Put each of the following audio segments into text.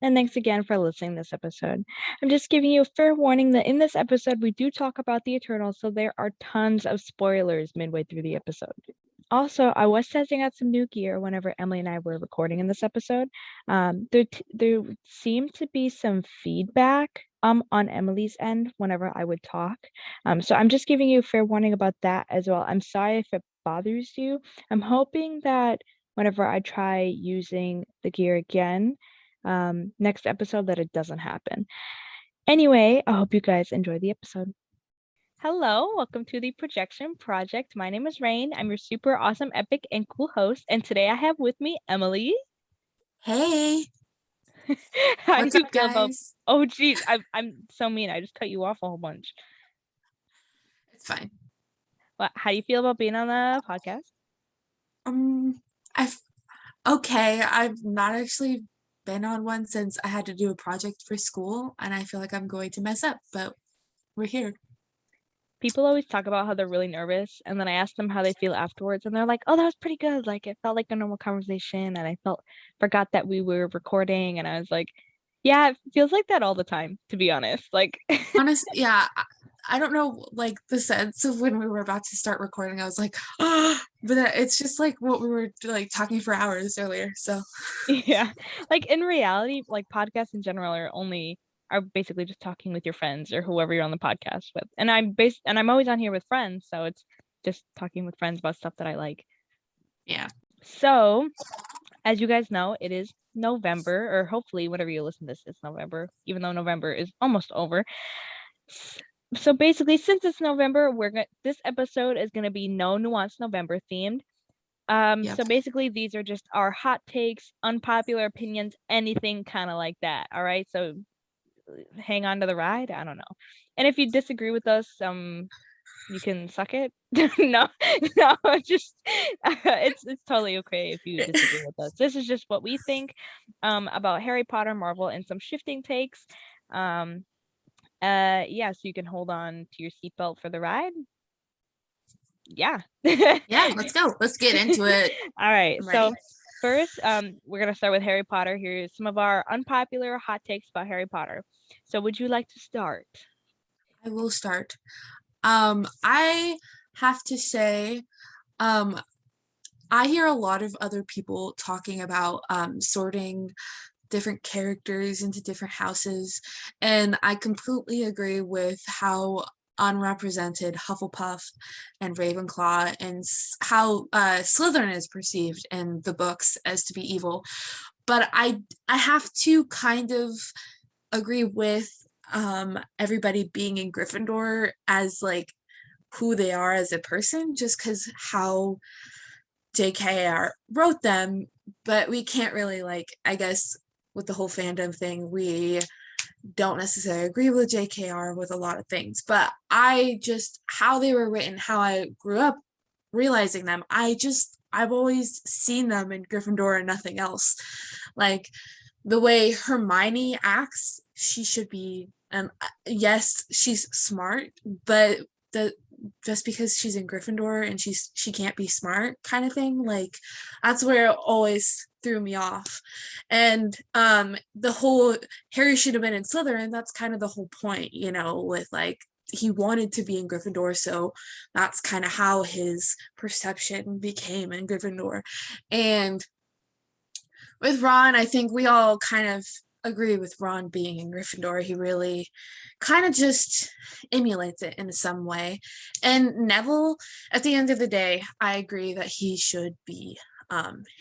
And thanks again for listening to this episode. I'm just giving you a fair warning that in this episode, we do talk about the Eternals, so there are tons of spoilers midway through the episode. Also, I was testing out some new gear whenever Emily and I were recording in this episode. There seemed to be some feedback on Emily's end whenever I would talk. So I'm just giving you a fair warning about that as well. I'm sorry if it bothers you. I'm hoping that whenever I try using the gear again, next episode, that it doesn't happen. Anyway, I hope you guys enjoy the episode. Hello, welcome to the Projection Project. My name is Rain. I'm your super awesome, epic, and cool host. And today I have with me Emily. Hey. How What's do you up, feel about? guys? Oh, geez, I'm so mean. I just cut you off a whole bunch. It's fine. How do you feel about being on the podcast? I've okay. I've not actually been on one since I had to do a project for school, and I feel like I'm going to mess up, but we're here. People always talk about how they're really nervous, and then I ask them how they feel afterwards, and they're like, "Oh, that was pretty good. Like it felt like a normal conversation, and I forgot that we were recording." And I was like, "Yeah, it feels like that all the time, to be honest." Like, Honestly, yeah, I don't know, like the sense of when we were about to start recording. I was like, but it's just like what we were like talking for hours earlier. So yeah, like in reality, like podcasts in general are basically just talking with your friends or whoever you're on the podcast with. And I'm always on here with friends, so it's just talking with friends about stuff that I like. yeah. So, as you guys know, it is November, or hopefully whenever you listen to this, it's November, even though November is almost over. So basically, since it's November, this episode is gonna be no nuance November themed. Yep. So basically these are just our hot takes, unpopular opinions, anything kind of like that. All right. So hang on to the ride. I don't know. And if you disagree with us, you can suck it. No, no, just it's totally okay if you disagree with us. This is just what we think about Harry Potter, Marvel, and some shifting takes. Yeah, so you can hold on to your seatbelt for the ride. Yeah. Yeah, let's go. Let's get into it. All right. I'm ready. So first, we're gonna start with Harry Potter. Here's some of our unpopular hot takes about Harry Potter. So would you like to start? I will start. I have to say, um, I hear a lot of other people talking about sorting different characters into different houses, and I completely agree with how unrepresented Hufflepuff and Ravenclaw and how Slytherin is perceived in the books as to be evil. But I have to kind of agree with everybody being in Gryffindor as like who they are as a person, just because how JKR wrote them, but we can't really like, I guess with the whole fandom thing, we don't necessarily agree with JKR with a lot of things, but I just how they were written, how I grew up realizing them, I've always seen them in Gryffindor and nothing else. Like the way Hermione acts, she should be, and yes, she's smart, but the just because she's in Gryffindor and she can't be smart kind of thing, like that's where it always threw me off. And the whole Harry should have been in Slytherin, that's kind of the whole point, with like he wanted to be in Gryffindor, so that's kind of how his perception became in Gryffindor. And with Ron, I think we all kind of agree with Ron being in Gryffindor. He really kind of just emulates it in some way. And Neville, at the end of the day, I agree that he should be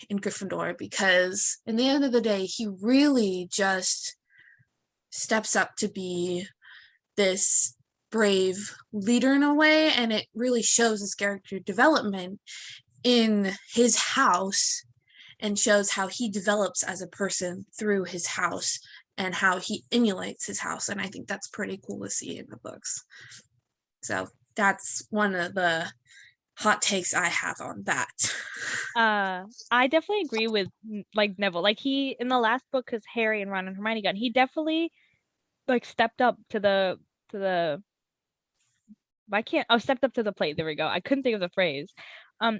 in Gryffindor, because in the end of the day, he really just steps up to be this brave leader in a way, and it really shows his character development in his house and shows how he develops as a person through his house and how he emulates his house. And I think that's pretty cool to see in the books. So that's one of the hot takes I have on that. I definitely agree with like Neville. Like he in the last book, because Harry and Ron and Hermione got, he definitely like stepped up to the stepped up to the plate. There we go. I couldn't think of the phrase.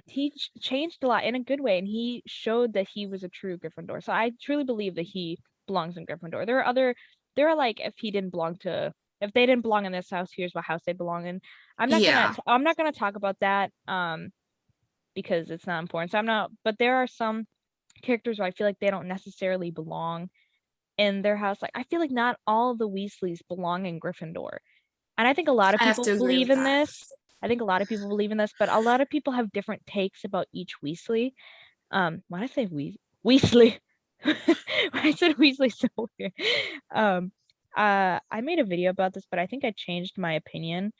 He changed a lot in a good way, and he showed that he was a true Gryffindor. So I truly believe that he belongs in Gryffindor. There are like if they didn't belong in this house, here's what house they belong in. I'm not gonna talk about that because it's not important. So I'm not, but there are some characters where I feel like they don't necessarily belong in their house. Like I feel like not all of the Weasleys belong in Gryffindor. And I think a lot of I have people to agree believe with in that. this. I think a lot of people believe in this, but a lot of people have different takes about each Weasley. Why did I say Weasley? I said Weasley so weird. Um, I made a video about this, but I think I changed my opinion.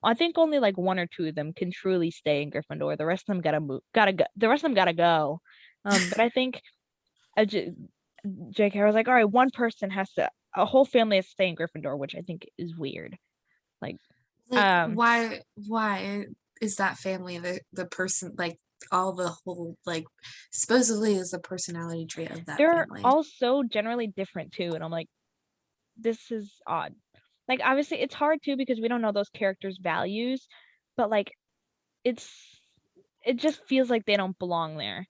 I think only like one or two of them can truly stay in Gryffindor. The rest of them gotta move, gotta go. The rest of them gotta go. But I think J.K. was like, all right, one person a whole family has to stay in Gryffindor, which I think is weird. Like, Like, um, why is that family the person, like, all the whole, like, supposedly is the personality trait of that they're family? all so generally different too, and I'm like, this is odd. Like, obviously, it's hard too because we don't know those characters' values, but like, it's it just feels like they don't belong there.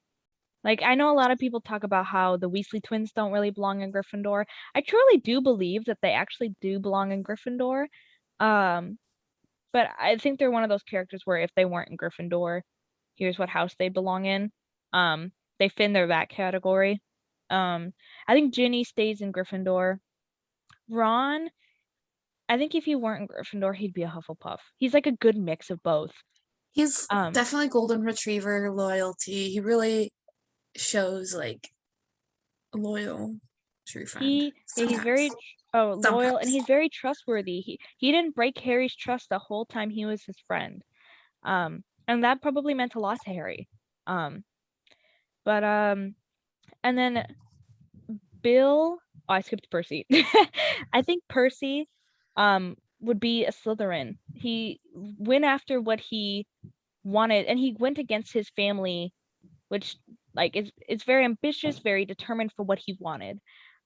Like, I know a lot of people talk about how the Weasley twins don't really belong in Gryffindor. I truly do believe that they actually do belong in Gryffindor. Um, but I think they're one of those characters where if they weren't in Gryffindor, here's what house they belong in. They fit in their that category. I think Ginny stays in Gryffindor. Ron, I think if he weren't in Gryffindor, he'd be a Hufflepuff. He's like a good mix of both. He's Um, definitely golden retriever loyalty. He really shows like a loyal true friend he's sometimes. very loyal and Sometimes. he's very trustworthy. He didn't break Harry's trust the whole time he was his friend. And that probably meant a lot to Harry. Um, but and then Bill, oh, I skipped Percy. I think Percy would be a Slytherin. He went after what he wanted and he went against his family, which like it's very ambitious, very determined for what he wanted.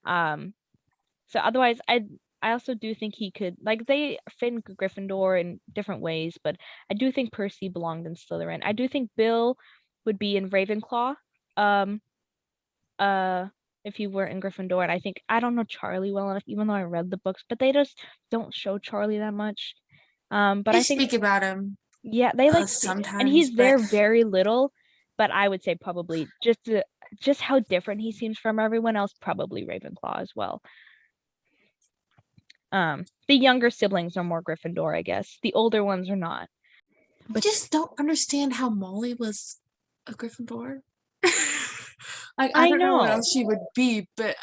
Um so otherwise I also do think he could like they fit in Gryffindor in different ways, but I do think Percy belonged in Slytherin. I do think Bill would be in Ravenclaw. Um uh if you were in Gryffindor. And I don't know Charlie well enough, even though I read the books, but they just don't show Charlie that much. But They I think speak about him yeah, they like and sometimes, he's but there very little, but I would say probably just how different he seems from everyone else, probably Ravenclaw as well. The younger siblings are more Gryffindor, I guess. The older ones are not. I But just don't understand how Molly was a Gryffindor. Like, I I don't know what know. else she would be, but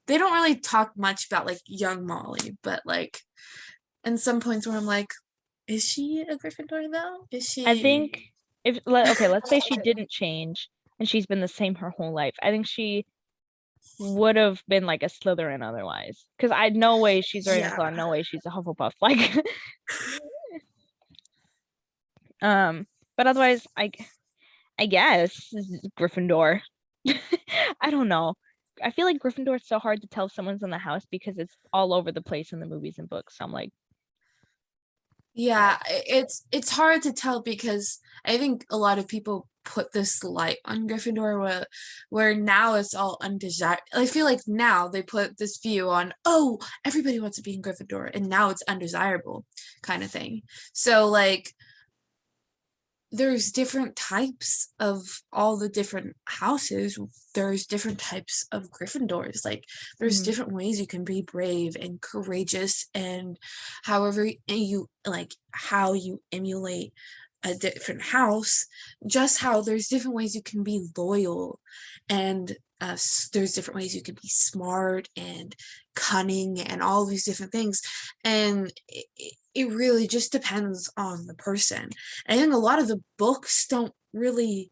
they don't really talk much about like young Molly, but like in some points where I'm like, is she a Gryffindor though? Is I she? think okay, let's say she didn't change and she's been the same her whole life. I think she would have been like a Slytherin otherwise. Because I no way she's a Yeah. Ravenclaw, no way she's a Hufflepuff. Like, but otherwise, I guess Gryffindor. I don't know. I feel like Gryffindor is so hard to tell if someone's in the house because it's all over the place in the movies and books. So I'm like, Yeah, it's hard to tell because I think a lot of people put this light on Gryffindor where now it's all undesirable. I feel like now they put this view on, oh, everybody wants to be in Gryffindor, and now it's undesirable kind of thing. So like there's different types of all the different houses. There's different types of Gryffindors. Like there's mhm. different ways you can be brave and courageous, and however you like how you emulate a different house, just how there's different ways you can be loyal, and there's different ways you can be smart and cunning and all these different things, and it really just depends on the person. I think a lot of the books don't really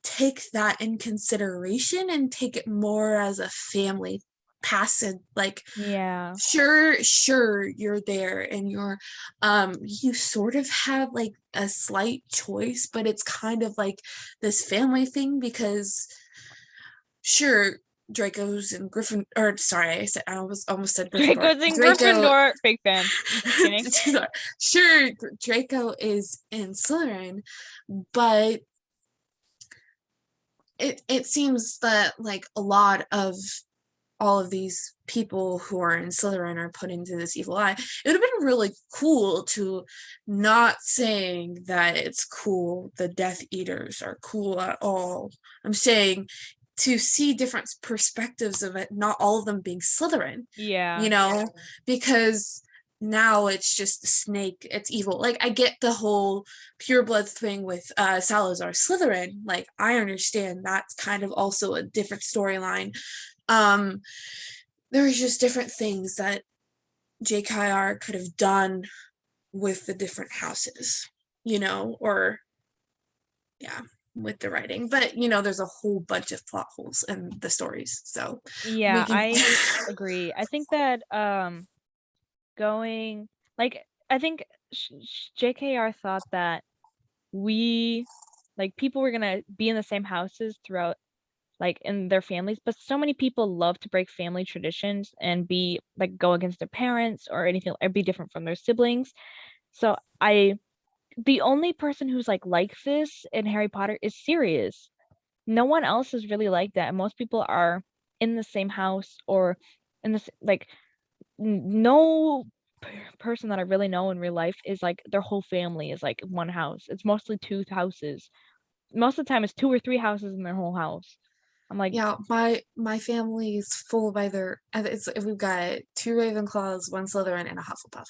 take that in consideration and take it more as a family passage, like Yeah. sure you're there and you sort of have like a slight choice, but it's kind of like this family thing because sure Draco's and Griffin, or sorry, I was almost said Gryffindor. Draco's in Draco Gryffindor. Big fan. Just kidding. sure Draco is in Slytherin, but it seems that like a lot of all of these people who are in Slytherin are put into this evil eye. It would have been really cool to, not saying that it's cool the Death Eaters are cool at all. I'm saying to see different perspectives of it, not all of them being Slytherin, Yeah. because now it's just the snake, it's evil. Like, I get the whole pureblood thing with Salazar Slytherin. Like, I understand that's kind of also a different storyline. There was just different things that JKR could have done with the different houses, or yeah, with the writing. But there's a whole bunch of plot holes in the stories, so we Yeah, can. I agree. I think that going like I think JKR thought that we people were gonna be in the same houses throughout in their families, but so many people love to break family traditions and be go against their parents or anything or be different from their siblings. So the only person who's like this in Harry Potter is Sirius. No one else is really like that. And most people are in the same house or in this no person that I really know in real life is their whole family is one house. It's mostly two houses. Most of the time it's two or three houses in their whole house. I'm like, Yeah, my family is full of either. We've got two Ravenclaws, one Slytherin, and a Hufflepuff.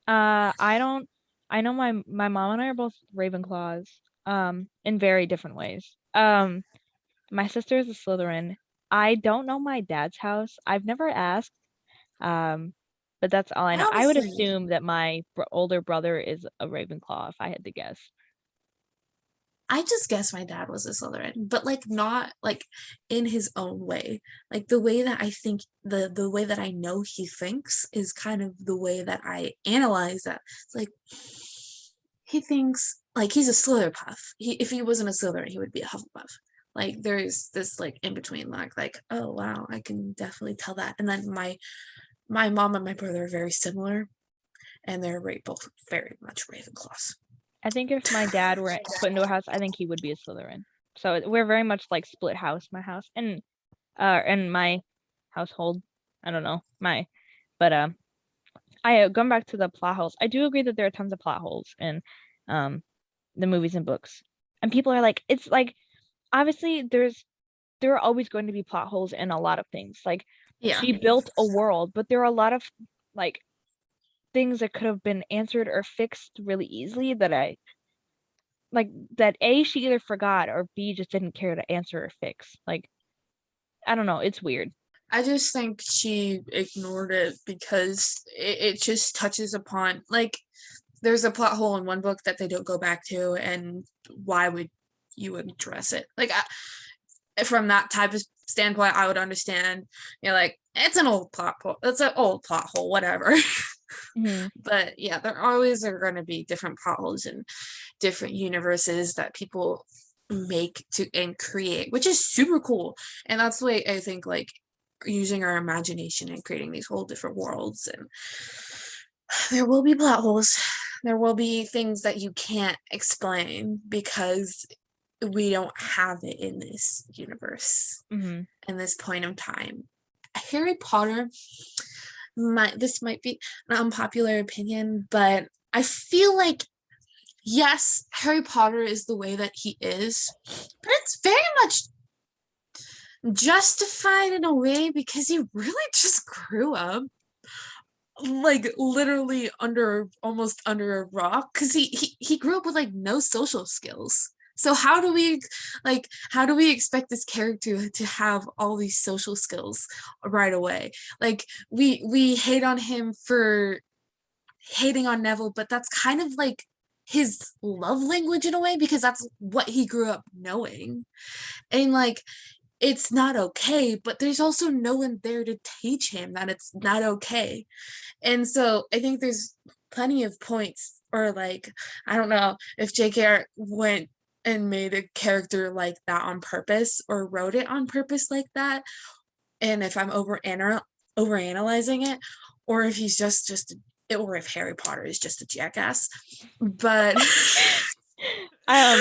I don't I know my mom and I are both Ravenclaws, in very different ways. My sister is a Slytherin. I don't know my dad's house. I've never asked. Um, but that's all I I know. I would honestly, assume that my older brother is a Ravenclaw if I had to guess. I just guess my dad was a Slytherin, but like not like in his own way. Like the way that I think, the way that I know he thinks is kind of the way that I analyze that. It's like he thinks like he's a Slytherpuff. If he wasn't a Slytherin, he would be a Hufflepuff. Like there's this like in between, like oh wow, I can definitely tell that. And then my mom and my brother are very similar, and they're both very much Ravenclaws. I think if my dad were put into a house, I think he would be a Slytherin. So we're very much like split house, my house and my household. I don't know. But I going back to the plot holes. I do agree that there are tons of plot holes in um the movies and books. And people are like it's obviously there are always going to be plot holes in a lot of things. Like Yeah, she built a world, but there are a lot of like things that could have been answered or fixed really easily that that A, she either forgot or B, just didn't care to answer or fix. I don't know, it's weird. I just think she ignored it because it just touches upon like there's a plot hole in one book that they don't go back to, and why would you address it? Like from that type of standpoint, I would understand. Like it's an old plot hole. It's an old plot hole, whatever. Hmm. But yeah, there always are going to be different plot holes in different universes that people make to and create, which is super cool. And that's the way I think like using our imagination and creating these whole different worlds. And there will be plot holes. There will be things that you can't explain because we don't have it in this universe Hmm. in this point of time. Harry Potter, this might be an unpopular opinion, but I feel like yes, Harry Potter is the way that he is, but it's very much justified in a way because he really just grew up like literally almost under a rock because he grew up with like no social skills. So how do we expect this character to have all these social skills right away? Like we hate on him for hating on Neville, but that's kind of like his love language in a way because that's what he grew up knowing. And like it's not okay, but there's also no one there to teach him that it's not okay. And so I think there's plenty of points, or like, I don't know if JKR went and made a character like that on purpose or wrote it on purpose like that. And if I'm overanalyzing it, or if he's or if Harry Potter is just a jackass. But Um,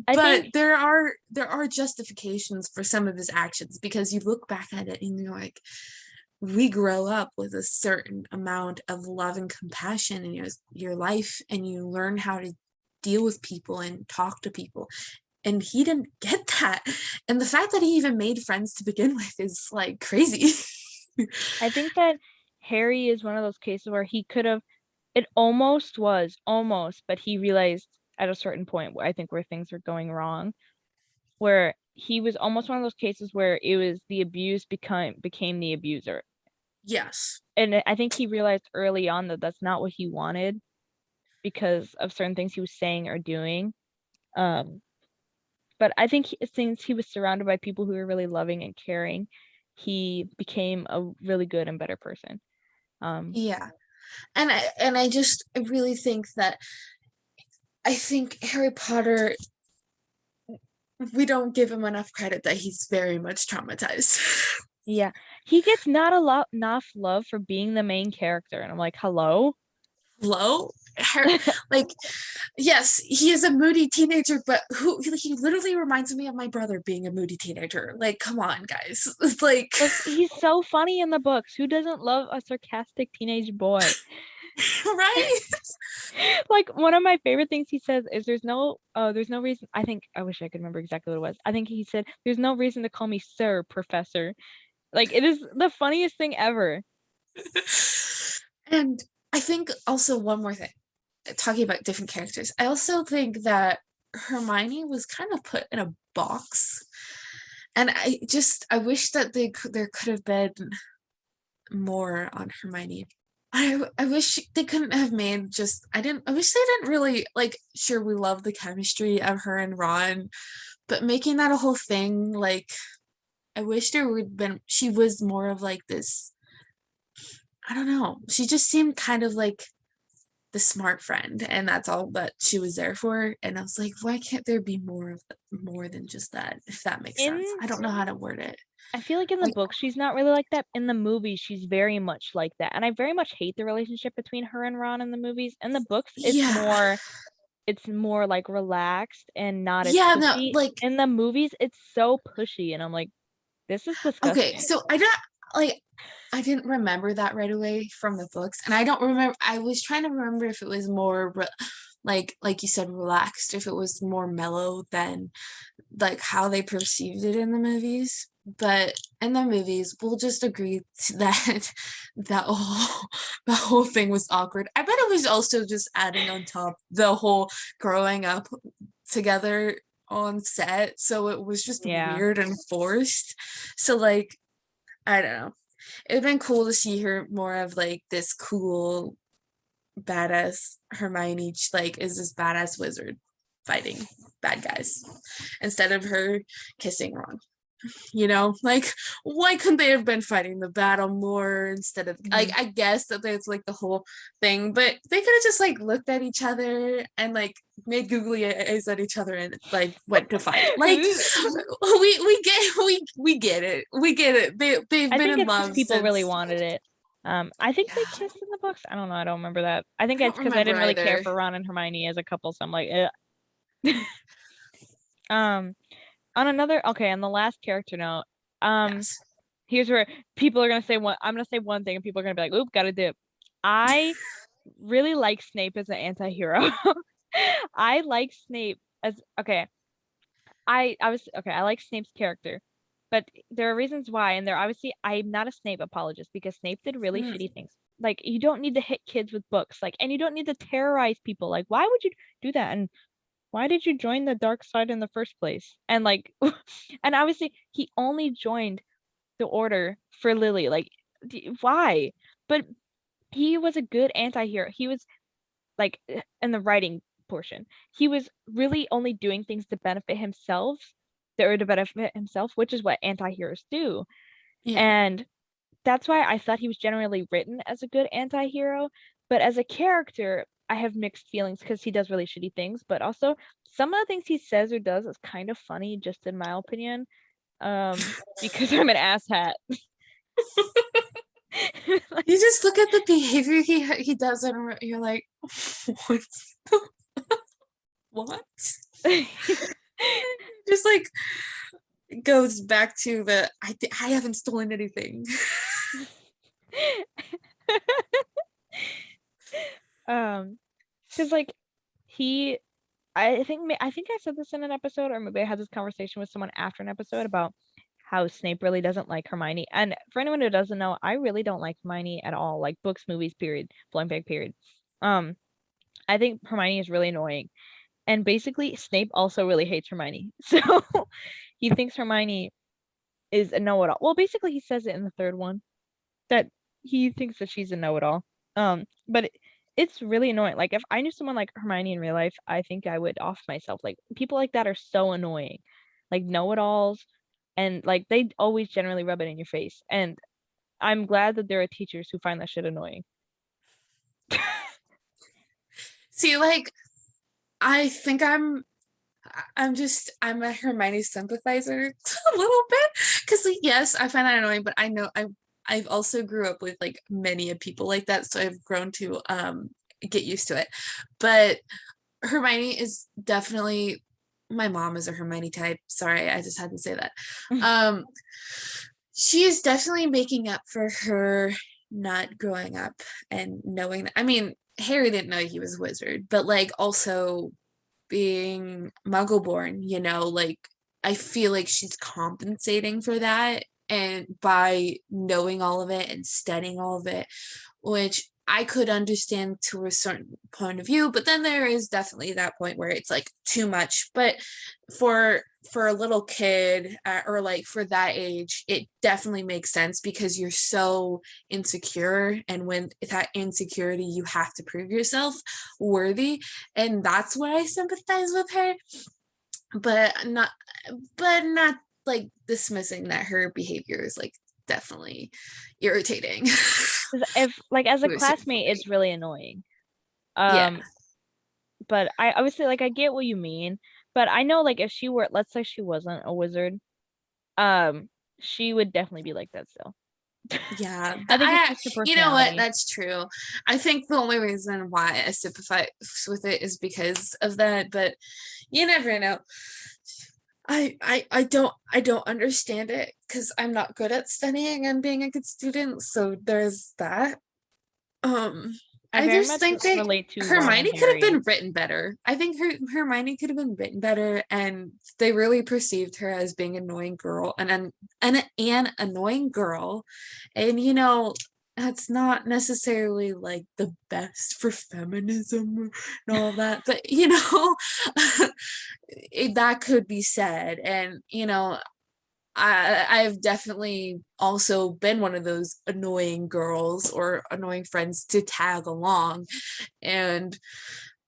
I But think there are justifications for some of his actions, because you look back at it and you're like, we grow up with a certain amount of love and compassion in your life, and you learn how to deal with people and talk to people, and he didn't get that. And the fact that he even made friends to begin with is like crazy. I think that Harry is one of those cases where he could have, it almost was, almost, but he realized at a certain point, I think, where things were going wrong, where he was almost one of those cases where it was the abused became the abuser. Yes. And I think he realized early on that that's not what he wanted because of certain things he was saying or doing. But I think since he was surrounded by people who were really loving and caring, he became a really good and better person. Yeah. And I really think that, I think Harry Potter, we don't give him enough credit that he's very much traumatized. Yeah, he gets not a lot enough love for being the main character, and I'm like, hello. Low. Like, yes, he is a moody teenager, but he literally reminds me of my brother being a moody teenager. Like, come on, guys. It's like, But he's so funny in the books. Who doesn't love a sarcastic teenage boy? right? Like one of my favorite things he says is there's no reason. I think I wish I could remember exactly what it was. I think he said there's no reason to call me sir, professor. Like it is the funniest thing ever. And I think also one more thing, talking about different characters, I also think that Hermione was kind of put in a box. And I wish that there could have been more on Hermione. I wish they couldn't have made just I wish they didn't really, like, sure, we love the chemistry of her and Ron, but making that a whole thing, like, I wish there would have been, she was more of like this, I don't know. She just seemed kind of like the smart friend, and that's all that she was there for. And I was like, why can't there be more than just that, if that makes In sense? I don't know how to word it. I feel like in the Like, book she's not really like that. In the movies she's very much like that. And I very much hate the relationship between her and Ron in the movies. In the books yeah. it's more like relaxed and not as Yeah, no, pushy. like, In the movies it's so pushy and I'm like this is okay, disgusting. so like I didn't remember that right away from the books, and I don't remember. I was trying to remember if it was more like you said, relaxed, if it was more mellow than like how they perceived it in the movies. But in the movies, we'll just agree that the whole thing was awkward. I bet it was also just adding on top the whole growing up together on set, so it was just Yeah. weird and forced. So, like, I don't know. It'd been cool to see her more of like this cool badass Hermione, like, is this badass wizard fighting bad guys instead of her kissing Ron. Like, why couldn't they have been fighting the battle more instead of, like, Mhm. I guess that there's like the whole thing, but they could have just like looked at each other and like made googly eyes at each other and like went to fight. Like, we get it. We get it. They've I been think in it's because love people really since, wanted it. I think they yeah, kissed in the books. I don't know. I don't remember that. I think I don't it's because I remember didn't really care either. for Ron and Hermione as a couple, so I'm like, eh. Um, on another, okay, on the last character note, um, Yes. here's where people are gonna say one. I'm gonna say one thing, and people are gonna be like, "Oop, gotta dip." I really like Snape as an anti-hero. I like Snape as okay. I was okay. I like Snape's character, but there are reasons why, and there obviously I'm not a Snape apologist because Snape did really Mm, shitty things. Like you don't need to hit kids with books, like, and you don't need to terrorize people. Like, why would you do that? And why did you join the dark side in the first place? And like, and obviously he only joined the order for Lily. Like, why? But he was a good anti-hero. He was like in the writing portion. He was really only doing things to benefit himself, or to benefit himself, which is what anti-heroes do. yeah. And that's why I thought he was generally written as a good anti-hero. But as a character, I have mixed feelings because he does really shitty things, but also some of the things he says or does is kind of funny, just in my opinion. Because I'm an asshat. You just look at the behavior he does, and you're like, what? What? like goes back to the I haven't stolen anything. Because like he, I think I said this in an episode, or maybe I had this conversation with someone after an episode about how Snape really doesn't like Hermione. And for anyone who doesn't know, I really don't like Hermione at all. Like books, movies, period, blank bag, period. Um, I think Hermione is really annoying. And basically, Snape also really hates Hermione. So he thinks Hermione is a know-it-all. Well, basically, he says it in the third one that he thinks that she's a know-it-all. But it's really annoying. Like if I knew someone like Hermione in real life, I think I would off myself. Like people like that are so annoying. Like know-it-alls, and like they always generally rub it in your face. And I'm glad that there are teachers who find that shit annoying. See, like I think I'm a Hermione sympathizer a little bit because like, yes, I find that annoying, but I know I've also grew up with like many of people like that, so I've grown to get used to it. But Hermione is definitely my mom is a Hermione type. Sorry, I just had to say that. Um she is definitely making up for her not growing up and knowing that. I mean, Harry didn't know he was a wizard, but like also being muggle born, like I feel like she's compensating for that and by knowing all of it and studying all of it, which I could understand to a certain point of view, but then there is definitely that point where it's like too much. But for a little kid or like for that age, it definitely makes sense because you're so insecure, and when that insecurity, you have to prove yourself worthy, and that's why I sympathize with her. But not like dismissing that her behavior is like definitely irritating. 'Cause if like as a classmate, it's really annoying. Yeah. But I obviously like I get what you mean, but I know like if she were, let's say she wasn't a wizard, um, she would definitely be like that still. Yeah, I think it's just her you know what? personality. That's true. I think the only reason why I sympathize with it is because of that, but you never know. I don't understand it because I'm not good at studying and being a good student, so there's that. Um, I I very just much think that relate to Ron and Hermione could have Harry. been written better. I think Hermione could have been written better, and they really perceived her as being an annoying girl and an annoying girl, and that's not necessarily like the best for feminism and all of that, but that could be said, and I've definitely also been one of those annoying girls or annoying friends to tag along. And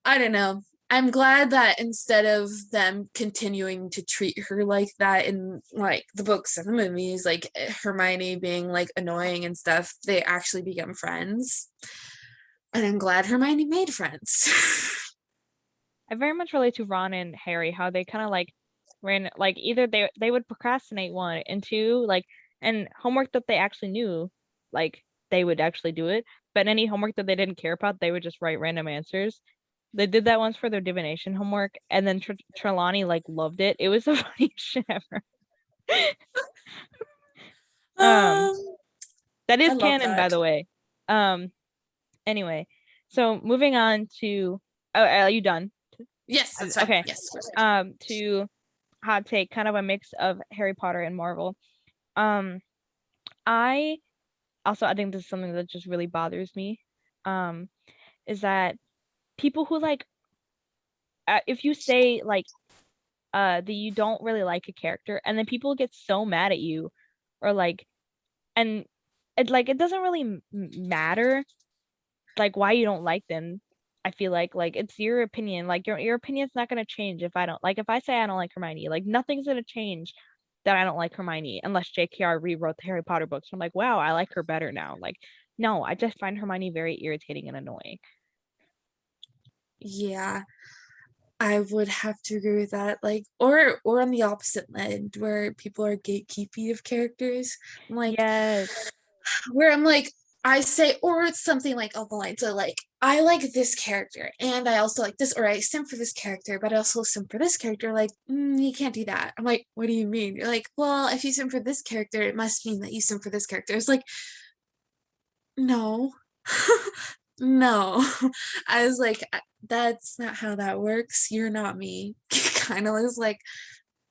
I don't know. I'm glad that instead of them continuing to treat her like that in like the books and the movies, like Hermione being like annoying and stuff, they actually become friends. And I'm glad Hermione made friends. I very much relate to Ron and Harry, how they kind of like ran like either they would procrastinate one and two, like and homework that they actually knew, like they would actually do it. But any homework that they didn't care about, they would just write random answers. They did that once for their divination homework, and then Trelawney like loved it. It was the funniest shit ever. Um, um, that I is love canon, by that. the way. Um, anyway, so moving on to, oh, are you done? Yes, that's fine. Okay. Yes. To hot take, kind of a mix of Harry Potter and Marvel. Um, I I think this is something that just really bothers me. Um, is that people who like, if you say like, that you don't really like a character, and then people get so mad at you, or like, and it doesn't really matter like why you don't like them. I feel like it's your opinion. Like your opinion's not gonna change if I don't like if I say I don't like Hermione, like nothing's gonna change that I don't like Hermione unless JKR rewrote the Harry Potter books. I'm like, wow, I like her better now. Like, no, I just find Hermione very irritating and annoying. Yeah. I would have to agree with that. Like, or on the opposite end, where people are gatekeeping of characters. I'm like, Yes. where I'm like, I say, or it's something like on the lines of like, I like this character and I also like this, or I simp for this character, but I also simp for this character. Like, you can't do that. I'm like, what do you mean? You're like, well, if you simp for this character, it must mean that you simp for this character. It's like, no, no. I was like, that's not how that works. You're not me. Kind of was like,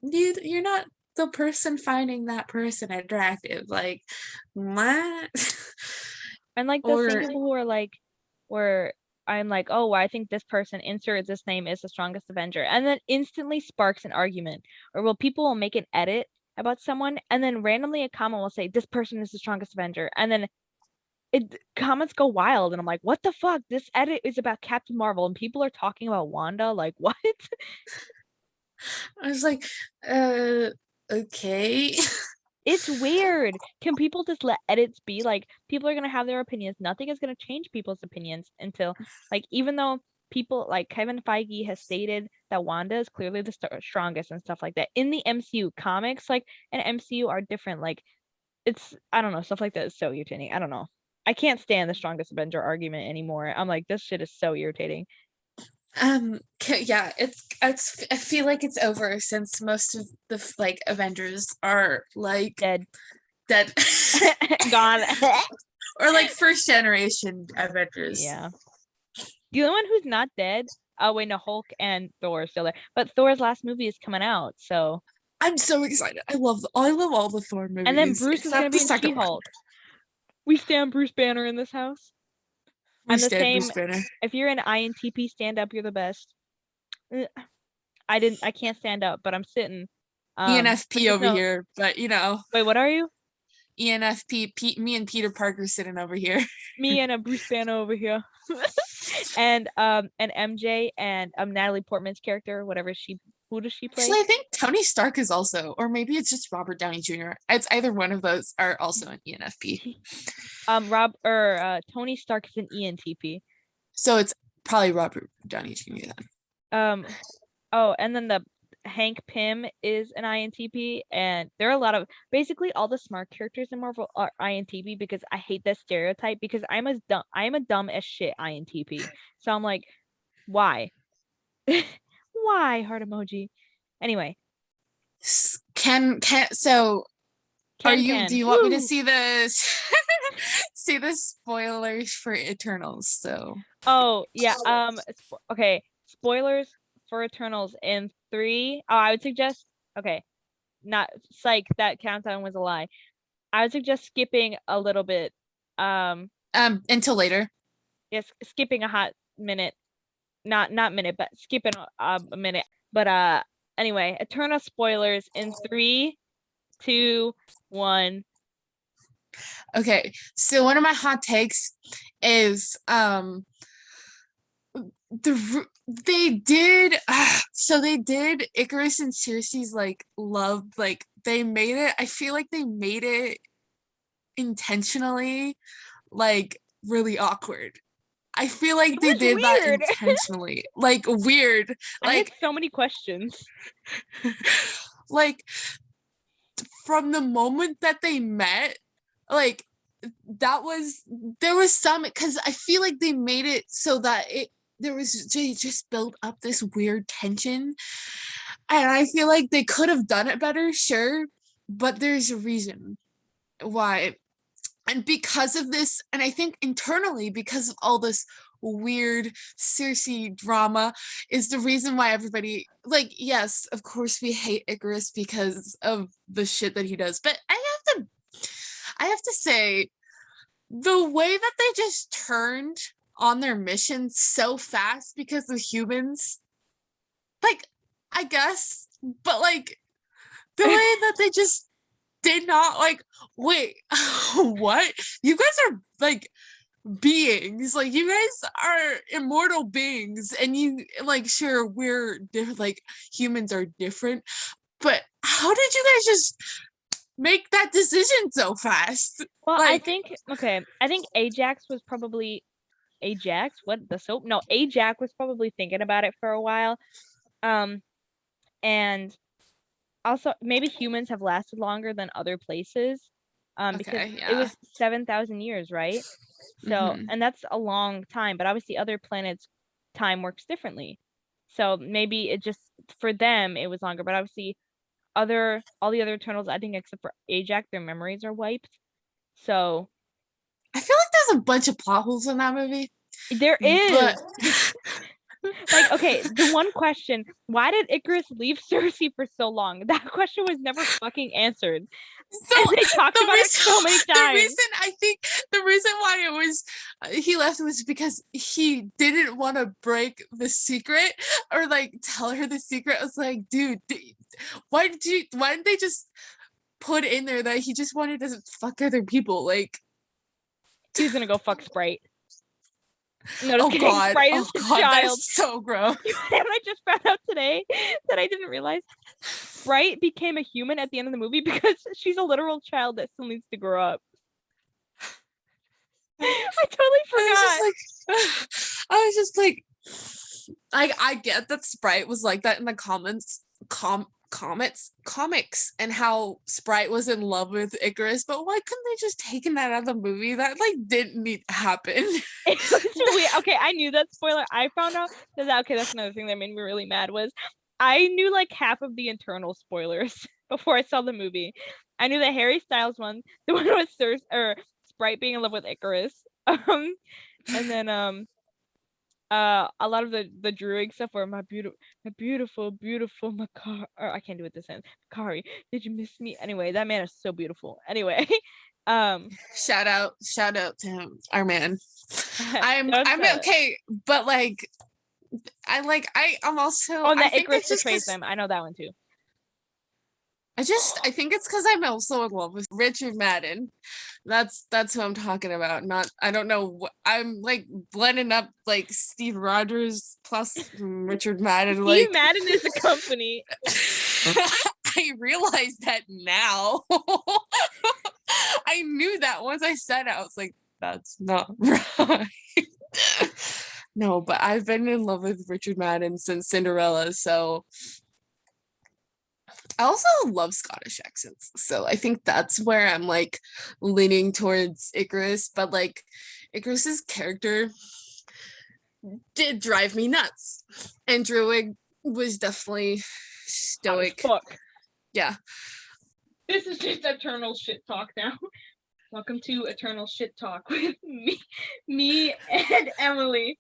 you're not the person finding that person attractive. Like, what? And like the same people who are like, where I'm like, oh, well, I think this person, insert this name, is the strongest Avenger, and then instantly sparks an argument. Or well, people will make an edit about someone, and then randomly a comment will say, this person is the strongest Avenger, and then comments go wild, and I'm like, what the fuck? This edit is about Captain Marvel, and people are talking about Wanda. Like, what? I was like, okay. It's weird. Can people just let edits be? Like, people are gonna have their opinions. Nothing is gonna change people's opinions until, like, even though people like Kevin Feige has stated that Wanda is clearly the strongest and stuff like that. In the MCU comics, like, and MCU are different. Like, it's, I don't know, stuff like that is so irritating. I don't know. I can't stand the strongest Avenger argument anymore. I'm like, this shit is so irritating. Yeah, it's I feel like it's over since most of the like Avengers are like Dead. gone. Or like first generation Avengers. Yeah. The only one who's not dead, oh wait, no, Hulk and Thor are still there. But Thor's last movie is coming out, so I'm so excited. I love all the Thor movies. and then Bruce is gonna be in She-Hulk. We stand Bruce Banner in this house. I'm the same. Bruce Banner. If you're an INTP stand up, you're the best. I can't stand up, but I'm sitting. ENFP over here, but you know. Wait, what are you? ENFP, me and Peter Parker sitting over here. Me and a Bruce Banner over here. and MJ and Natalie Portman's character, who does she play? Actually, I think Tony Stark is also, or maybe it's just Robert Downey Jr. It's either one of those are also an ENFP. Tony Stark is an ENTP. So it's probably Robert Downey Jr. then. Oh, and then the Hank Pym is an INTP, and there are a lot of basically all the smart characters in Marvel are INTP because I hate that stereotype because I'm a dumb as shit INTP. So I'm like, why? Why heart emoji? Anyway. Do you want me to see this see the spoilers for Eternals? So oh yeah, okay, spoilers for Eternals in 3. I would suggest, okay, not psych, that countdown was a lie. I would suggest skipping a little bit until later. Yes, skipping a hot minute, not minute, but skipping a minute. But anyway, Eternal spoilers in 3, 2, 1. Okay, so one of my hot takes is they did Icarus and Circe's like love, like they made it, I feel like they made it intentionally like really awkward. I feel like they did weird. That intentionally. Like weird. Like I had so many questions. Like from the moment that they met, like there was some, because I feel like they made it so that they just built up this weird tension, and I feel like they could have done it better, sure, but there's a reason why. And because of this, and I think internally because of all this weird Circe drama is the reason why everybody, like, yes, of course we hate Icarus because of the shit that he does, but I have to say the way that they just turned on their mission so fast because of humans, like, I guess, but like the way that they just did not, like, wait, what? You guys are like beings, like you guys are immortal beings, and you, like, sure, we're like humans are different, but how did you guys just make that decision so fast? Well, like, I think Ajax was probably Ajax was probably thinking about it for a while, and also maybe humans have lasted longer than other places, Because Okay, it yeah. was 7,000 years, right? So, and that's a long time, but obviously other planets time works differently. So maybe it just for them it was longer, but obviously all the other Eternals, I think except for Ajax, their memories are wiped. So I feel like there's a bunch of plot holes in that movie, there but is like, okay, the one question, why did Icarus leave Cersei for so long? That question was never fucking answered. so And they talked the about it so many times. the reason why it was he left was because he didn't want to break the secret or like tell her the secret. I was like, dude, why didn't they just put in there that he just wanted to fuck other people? Like, He was gonna go fuck Sprite. No, just oh kidding. god, Sprite oh is his god, child. that's so gross. And I just found out today that I didn't realize Sprite became a human at the end of the movie because she's a literal child that still needs to grow up. I totally forgot. I was just like I get that Sprite was like that in the comics and how Sprite was in love with Icarus, but why couldn't they just taken that out of the movie? That like didn't need to happen. It was weird. Okay, I knew that spoiler. I found out that okay, that's another thing that made me really mad was I knew like half of the internal spoilers before I saw the movie. I knew the Harry Styles one, the one with Sprite being in love with Icarus. And then a lot of the Druid stuff were my beautiful Makari. Or I can't do it this end. Makari, did you miss me? Anyway, that man is so beautiful. Anyway, shout out to him, our man. I'm don't okay, but like I'm also Oh, and I that think Icarus it's just betrays because them. I know that one too. I think it's because I'm also in love with Richard Madden. That's who I'm talking about. Not I don't know. I'm like blending up like Steve Rogers plus Richard Madden. Steve Like Madden is a company. I realize that now. I knew that once I said it. I was like, that's not right. No, but I've been in love with Richard Madden since Cinderella, so I also love Scottish accents. So I think that's where I'm like leaning towards Icarus, but like Icarus's character did drive me nuts. And Druid was definitely stoic. Fuck. Yeah. This is just eternal shit talk now. Welcome to Eternal Shit Talk with me and Emily.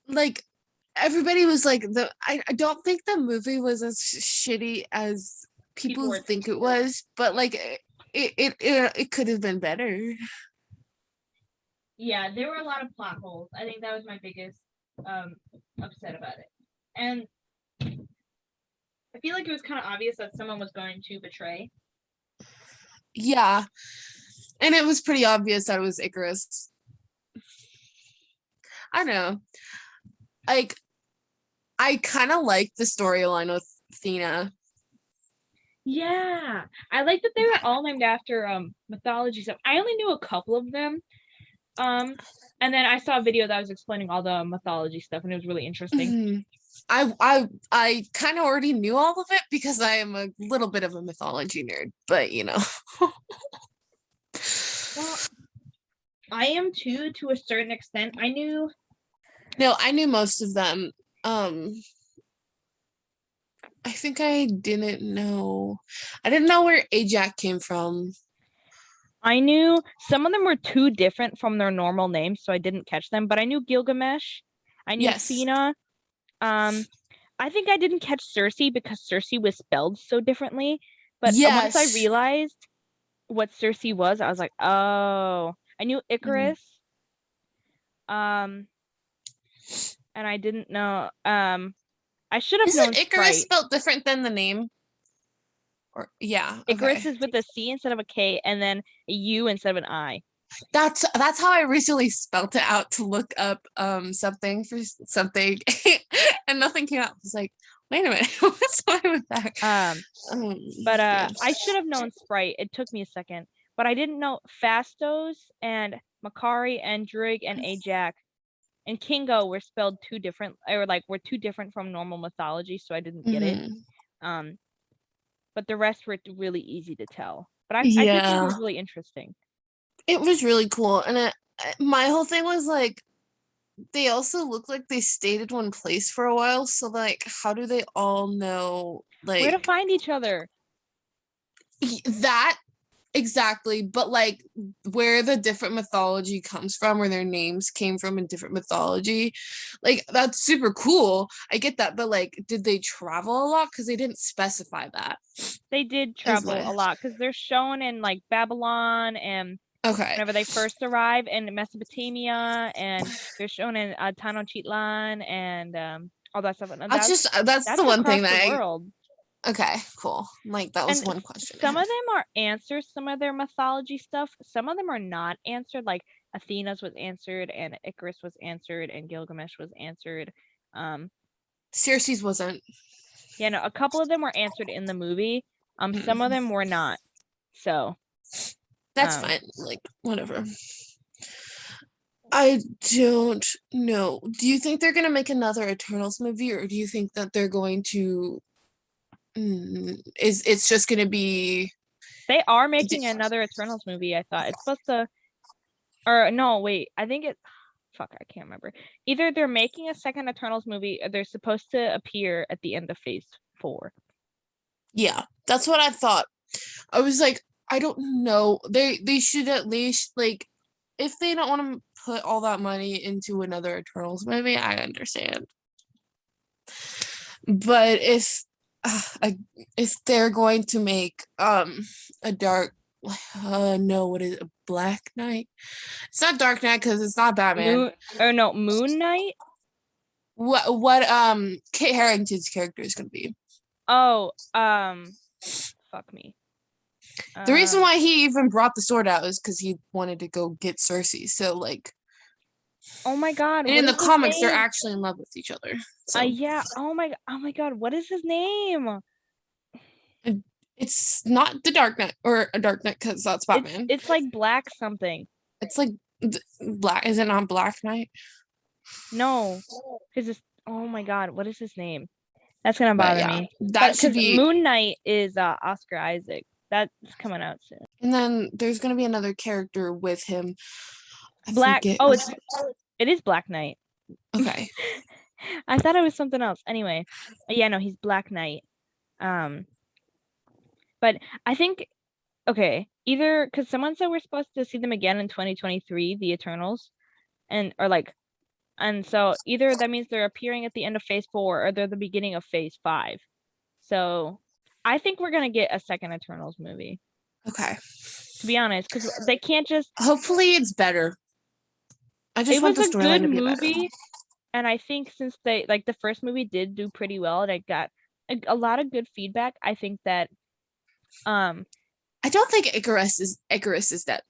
Like everybody was like I don't think the movie was as shitty as people think it was, but like it could have been better. Yeah, there were a lot of plot holes. I think that was my biggest upset about it. And I feel like it was kind of obvious that someone was going to betray. Yeah. And it was pretty obvious that it was Icarus. I don't know. Like I kind of like the storyline with Athena. Yeah, I like that they were all named after mythology stuff. I only knew a couple of them, and then I saw a video that was explaining all the mythology stuff, and it was really interesting. Mm-hmm. I kind of already knew all of it because I am a little bit of a mythology nerd, but you know. Well, I am too, to a certain extent. I knew most of them. I think I didn't know where Ajax came from. I knew some of them were too different from their normal names, so I didn't catch them. But I knew Gilgamesh. I knew Athena. I think I didn't catch Cersei because Cersei was spelled so differently. But once I realized what Cersei was, I was like, oh. I knew Icarus. And I didn't know. I should have known. Isn't Icarus spelled different than the name? Or yeah, okay. Icarus is with a C instead of a K, and then a U instead of an I. That's how I recently spelled it out to look up something for something, and nothing came out. I was like, wait a minute, what's going with that? But I should have known Sprite. It took me a second, but I didn't know Fastos and Makari and Druig and Ajax and Kingo were spelled too different, or like were too different from normal mythology, so I didn't get it. but the rest were really easy to tell. But I did think it Yeah, was really interesting. it was really cool. And my whole thing was like, they also look like they stayed in one place for a while. So like, how do they all know Where to like find each other? that exactly? But like where the different mythology comes from, where their names came from in different mythology, like that's super cool. I get that, but like, did they travel a lot? Because they didn't specify that. They did Is travel my a lot because they're shown in like Babylon and okay. whenever they first arrive in Mesopotamia, and they're shown in Tenochtitlan and all that stuff. And That's the that's one thing across that the I world. okay, cool. Like that was And one question I some had. of them are answered, some of their mythology stuff. Some of them are not answered, like Athena's was answered, and Icarus was answered, and Gilgamesh was answered. Circe's wasn't. Yeah, no, a couple of them were answered in the movie. Some of them were not. So That's fine. Like, whatever. I don't know. Do you think they're gonna make another Eternals movie, or do you think that they're going to is it's just gonna be they are making another Eternals movie, I thought. It's supposed to, or no, wait, I think it, fuck, I can't remember. Either they're making a second Eternals movie or they're supposed to appear at the end of phase 4. yeah, that's what I thought. I was like, I don't know. They should at least like if they don't want to put all that money into another Eternals movie, I understand. But if they're going to make a dark no, what is it, a Black Knight? It's not Dark Knight because it's not Batman. Moon Knight. What Kit Harington's character is going to be? Oh, fuck me. The reason why he even brought the sword out is because he wanted to go get Cersei. So like, oh my god, and what in the is his comics, they're name? actually in love with each other. So Yeah. Oh my god, what is his name? it's not the Dark Knight or a Dark Knight because that's Batman. It's like Black something. It's like Black. Is it not Black Knight? No, because it's, oh my god, what is his name? That's gonna But bother yeah, me. that should Because be. Moon Knight is Oscar Isaac. That's coming out soon. And then there's gonna be another character with him. I Black. forget. Oh, it is Black Knight. Okay. I thought it was something else. Anyway, yeah, no, he's Black Knight. But I think, okay, either because someone said we're supposed to see them again in 2023, the Eternals, and so either that means they're appearing at the end of phase 4 or they're the beginning of phase 5. So I think we're gonna get a second Eternals movie. Okay. To be honest, because they can't just. Hopefully it's better. I just want the storyline to be better. And I think since they like the first movie did do pretty well and it got a lot of good feedback, I think that I don't think Icarus is dead.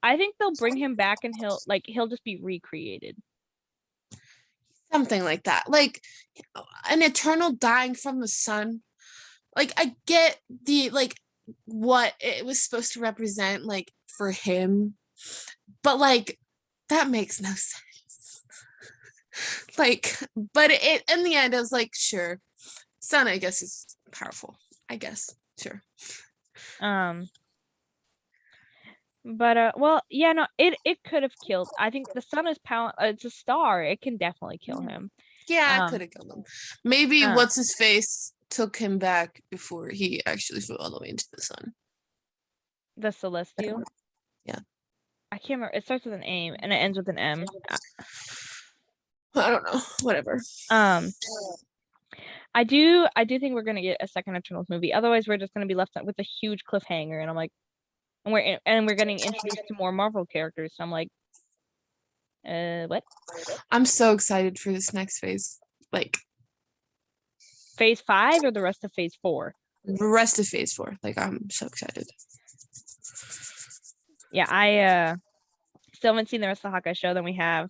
I think they'll bring him back and he'll just be recreated. Something like that. Like an eternal dying from the sun. Like I get the like what it was supposed to represent like for him, but like that makes no sense. Like, but it in the end I was like, sure. Sun, I guess, is powerful. I guess. Sure. But well, yeah, no, it could have killed. I think the sun is it's a star. It can definitely kill him. Yeah, I could have killed him. Maybe what's his face took him back before he actually flew all the way into the sun. The Celestial. Yeah. I can't remember. It starts with an A and it ends with an M. I don't know. Whatever. I do think we're gonna get a second Eternals movie. Otherwise, we're just gonna be left with a huge cliffhanger, and I'm like, and we're getting introduced to more Marvel characters. So I'm like, what? I'm so excited for this next phase. Like phase 5 or the rest of phase 4? The rest of phase 4. Like I'm so excited. Yeah, I still haven't seen the rest of the Hawkeye show. Then we have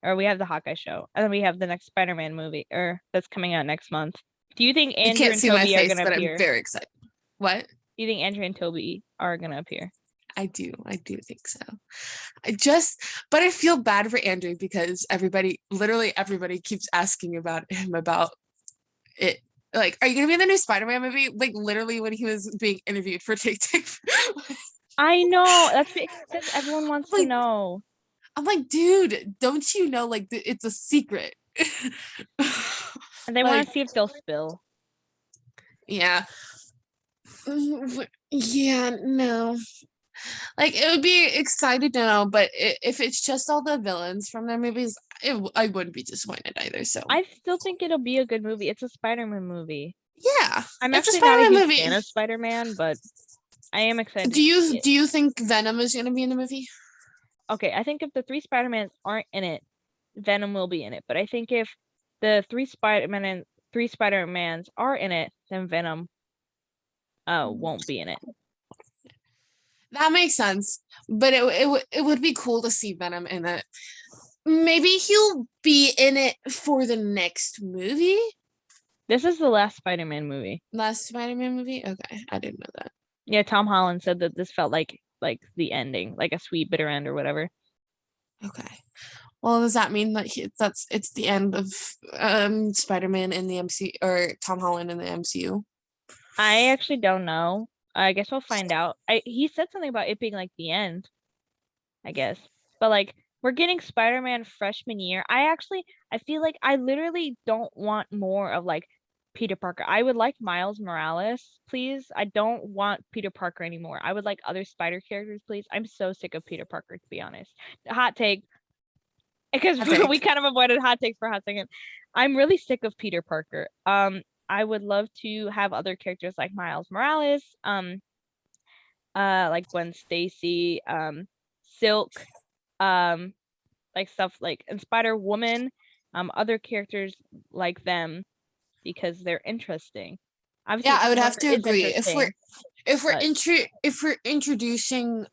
the Hawkeye show, and then we have the next Spider-Man movie, that's coming out next month. Do you think Andrew and Toby are gonna appear? I'm very excited. What? Do you think Andrew and Toby are gonna appear? I do think so. But I feel bad for Andrew because literally everybody keeps asking about him about it, like, are you gonna be in the new Spider-Man movie? Like literally when he was being interviewed for TikTok. I know. That's because everyone wants to Like, know. I'm like, dude, don't you know? Like, it's a secret. And they want to see if they'll spill. Yeah. Yeah, no. Like, it would be excited to know, but if it's just all the villains from their movies, I wouldn't be disappointed either. So I still think it'll be a good movie. It's a Spider-Man movie. yeah, I'm it's a actually not a Spider-Man huge movie. fan of Spider-Man, but I am excited Do to you see it. do you think Venom is gonna be in the movie? Okay, I think if the 3 Spider-Mans aren't in it, Venom will be in it. But I think if the 3 Spider-Mans are in it, then Venom won't be in it. That makes sense, but it would be cool to see Venom in it. Maybe he'll be in it for the next movie. This is the last Spider-Man movie. Last Spider-Man movie? Okay, I didn't know that. Yeah, Tom Holland said that this felt like the ending, like a sweet bitter end or whatever. Okay. Well, does that mean that it's the end of Spider-Man in the MCU or Tom Holland in the MCU? I actually don't know. I guess we'll find out. He said something about it being like the end, I guess. But like we're getting Spider-Man freshman year. I feel like I literally don't want more of like Peter Parker. I would like Miles Morales, please. I don't want Peter Parker anymore. I would like other Spider characters, please. I'm so sick of Peter Parker, to be honest. Hot take. Because we kind of avoided hot takes for a hot second. I'm really sick of Peter Parker. I would love to have other characters like Miles Morales, like Gwen Stacy, Silk, like stuff like and Spider-Woman, other characters like them because they're interesting. Obviously, Yeah, I would Peter have Parker to is agree. interesting, If we're introducing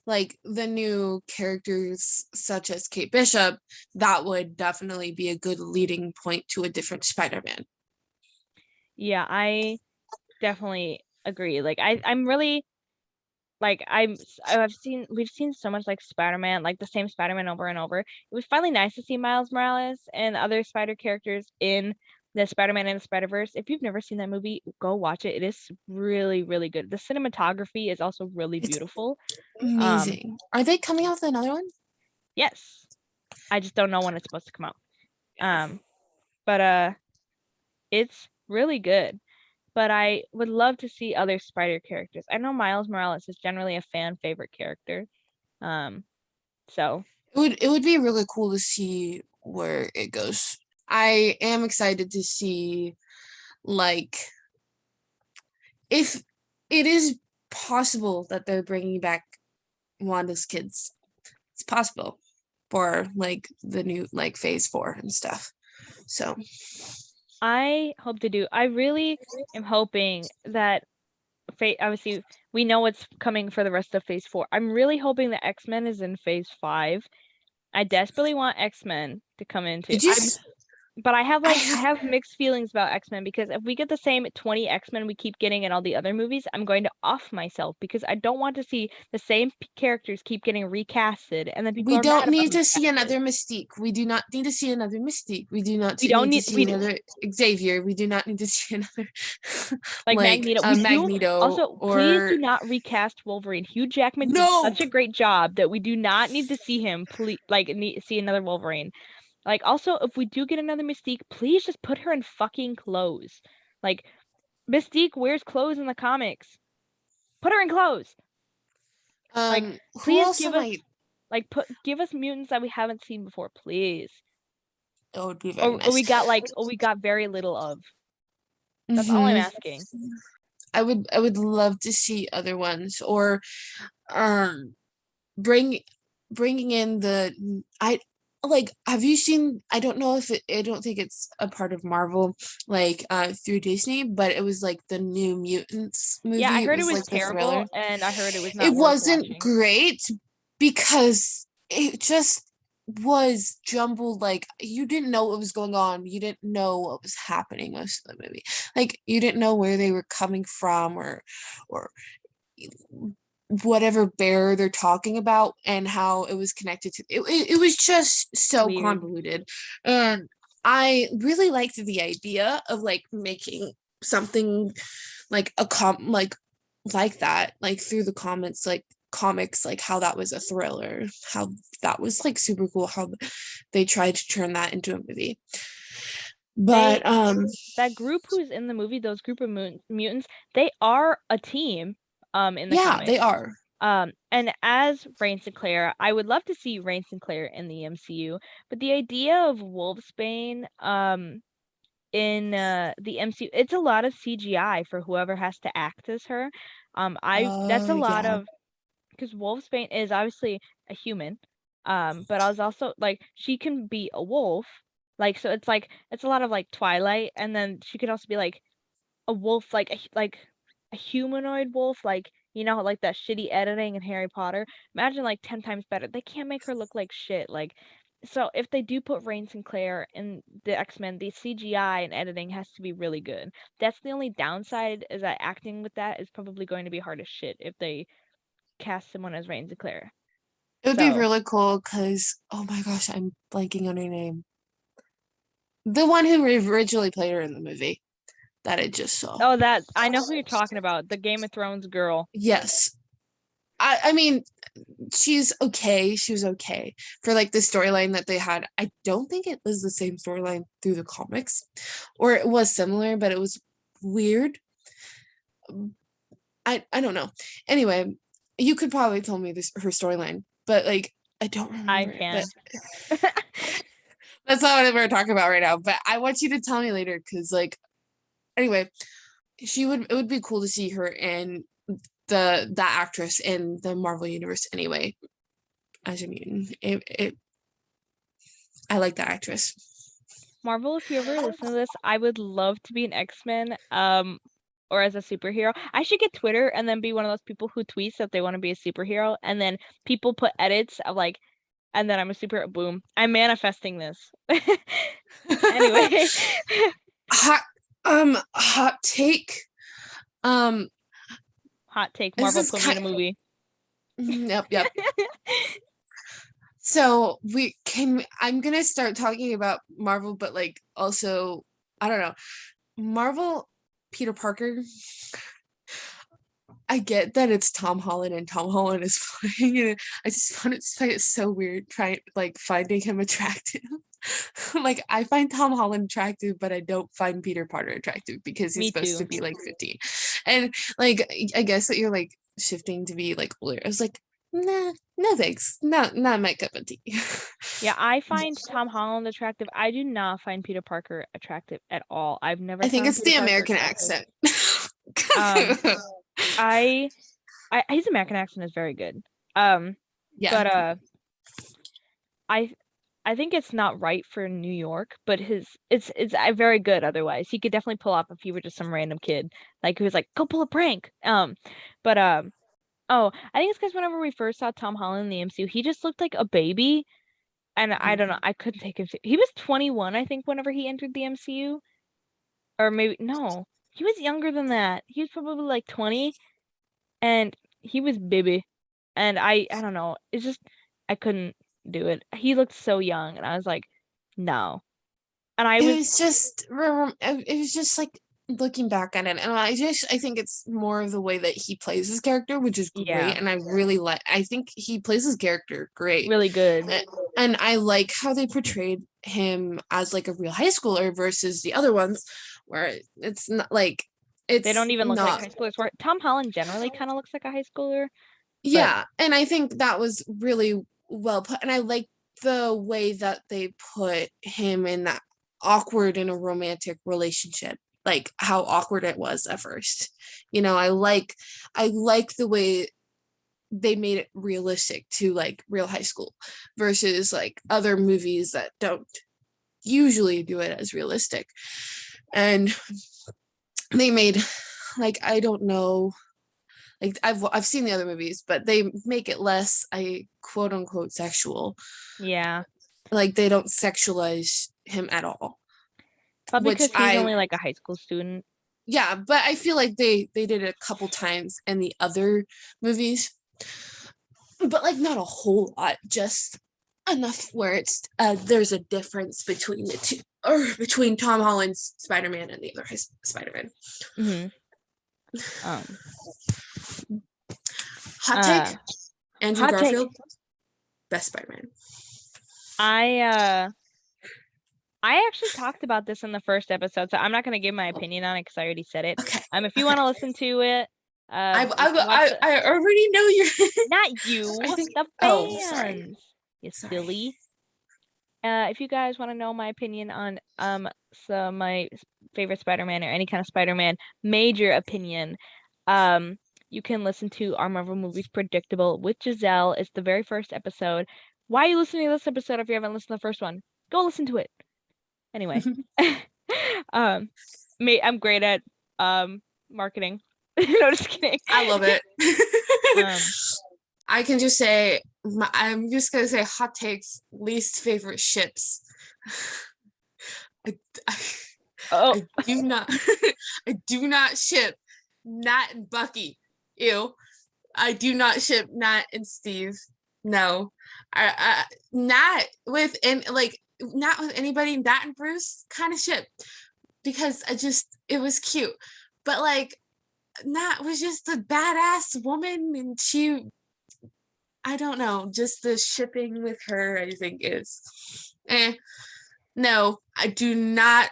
like the new characters such as Kate Bishop, that would definitely be a good leading point to a different Spider-Man. Yeah, I definitely agree. Like I'm really like we've seen so much like Spider-Man, like the same Spider-Man over and over. It was finally nice to see Miles Morales and other Spider characters in the Spider-Man and the Spider-Verse. If you've never seen that movie, go watch it. It is really, really good. The cinematography is also really beautiful. Amazing. Are they coming out with another one? Yes. I just don't know when it's supposed to come out. But it's really good. But I would love to see other Spider characters. I know Miles Morales is generally a fan favorite character. So It would be really cool to see where it goes. I am excited to see like if it is possible that they're bringing back Wanda's kids. It's possible for like the new like phase 4 and stuff. So I hope to do. I really am hoping that obviously we know what's coming for the rest of phase 4. I'm really hoping that X-Men is in phase 5. I desperately want X-Men to come into. did you But I have mixed feelings about X-Men because if we get the same 20 X-Men we keep getting in all the other movies, I'm going to off myself because I don't want to see the same characters keep getting recasted and then people we are don't mad about need to see recasted. another Mystique. We do not need to see another Mystique. We do not We don't need need to see another Xavier. We do not need to see another like Magneto. Magneto. Also, please do not recast Wolverine. Hugh Jackman did such a great job that we do not need to see him see another Wolverine. Like, also, if we do get another Mystique, please just put her in fucking clothes. Like, Mystique wears clothes in the comics. Put her in clothes. Like, please give us give us mutants that we haven't seen before, please. That would be very nice. Or we got very little of. That's all I'm asking. I would love to see other ones or bringing in the have you seen, I don't know if I don't think it's a part of Marvel through Disney, but it was like the New Mutants movie. Yeah, I heard it was like terrible and I heard it was not it worth wasn't watching. great because it just was jumbled. Like you didn't know what was going on, you didn't know what was happening most of the movie, like you didn't know where they were coming from or whatever bear they're talking about and how it was connected to it was just so Weird. convoluted. And I really liked the idea of like making something like like that, like through the comments, like comics, like how that was a thriller, how that was like super cool, how they tried to turn that into a movie. But that group who's in the movie, those group of mutants, they are a team in the yeah, comics. they are. And as Rain Sinclair, I would love to see Rain Sinclair in the MCU, but the idea of Wolfsbane in the MCU, it's a lot of CGI for whoever has to act as her. That's a lot Yeah. of, because Wolfsbane is obviously a human, but I was also like, she can be a wolf, like, so it's like it's a lot of like Twilight, and then she could also be like a wolf, like a humanoid wolf, like, you know, like that shitty editing in Harry Potter. Imagine like 10 times better. They can't make her look like shit. Like, so if they do put Rain Sinclair in the X-Men, the CGI and editing has to be really good. That's the only downside, is that acting with that is probably going to be hard as shit if they cast someone as Rain Sinclair. It would be So, really cool because, oh my gosh, I'm blanking on her name. The one who originally played her in the movie that I just saw. oh, that, I know who you're talking about, the Game of Thrones girl. Yes. I mean, she's okay. She was okay for like the storyline that they had. I don't think it was the same storyline through the comics, or it was similar, but it was weird. I don't know. Anyway, you could probably tell me her storyline, but like I don't remember. I can't. That's not what we're talking about right now. But I want you to tell me later, because like, anyway, it would be cool to see her in that actress in the Marvel universe anyway, as a mutant. I like that actress. Marvel, if you ever listen to this, I would love to be an X-Men, or as a superhero. I should get Twitter and then be one of those people who tweets that they want to be a superhero, and then people put edits of like, and then I'm a superhero. Boom. I'm manifesting this. Anyway. Hot take. Hot take, Marvel put me in a movie. Yep. So I'm gonna start talking about Marvel, but like also, I don't know, Marvel Peter Parker. I get that it's Tom Holland and Tom Holland is playing it. I just find it so weird finding him attractive. Like, I find Tom Holland attractive, but I don't find Peter Parker attractive because he's supposed to be like 15. And like, I guess that you're like shifting to be like older. I was like, nah, no thanks. Not my cup of tea. Yeah, I find Tom Holland attractive. I do not find Peter Parker attractive at all. I've never I think found it's Peter the Parker American attractive. accent. His American accent is very good. Yeah. But I think it's not right for New York, but it's very good otherwise. He could definitely pull off if he were just some random kid, like, who was like, go pull a prank. But oh, I think it's because whenever we first saw Tom Holland in the MCU, he just looked like a baby, and I don't know, I couldn't take him. He was 21, I think, whenever he entered the MCU, or maybe no, he was younger than that. He was probably like 20, and he was baby, and I don't know. It's just, I couldn't do it. He looked so young, and I was like, no. And it was just like looking back at it, and I think it's more of the way that he plays his character, which is great. Yeah. And I think he plays his character great, really good. And I like how they portrayed him as like a real high schooler versus the other ones where it's not like, they don't even look like high schoolers. Where Tom Holland generally kind of looks like a high schooler. Yeah, and I think that was really well put, and I like the way that they put him in that awkward in a romantic relationship, like how awkward it was at first. You know, I like the way they made it realistic to like real high school versus like other movies that don't usually do it as realistic. And they made, like, I don't know, like I've seen the other movies, but they make it less, I quote unquote, sexual. Yeah. Like, they don't sexualize him at all. Probably because he's only like a high school student. Yeah, but I feel like they did it a couple times in the other movies, but like not a whole lot, just enough where it's there's a difference between the two. or between Tom Holland's Spider-Man and the other Spider-Man. Um, Hot take: Andrew hot take. Garfield, best Spider-Man. I actually talked about this in the first episode, so I'm not going to give my opinion on it because I already said it. Okay. If you want to listen to it, I already know you're not you, the fans. You silly. If you guys want to know my opinion on my favorite Spider-Man or any kind of Spider-Man major opinion, you can listen to our Marvel Movies Predictable with Giselle. It's the very first episode. Why are you listening to this episode if you haven't listened to the first one? Go listen to it. Anyway, I'm great at marketing. No, just kidding. I love it. I can just say I'm just gonna say hot takes, least favorite ships. I do not I do not ship Nat and Bucky. Ew. I do not ship Nat and Steve. No. Nat with anybody, Nat and Bruce kind of ship, because it was cute. But like Nat was just a badass woman, and I don't know, just the shipping with her, I think is no, I do not.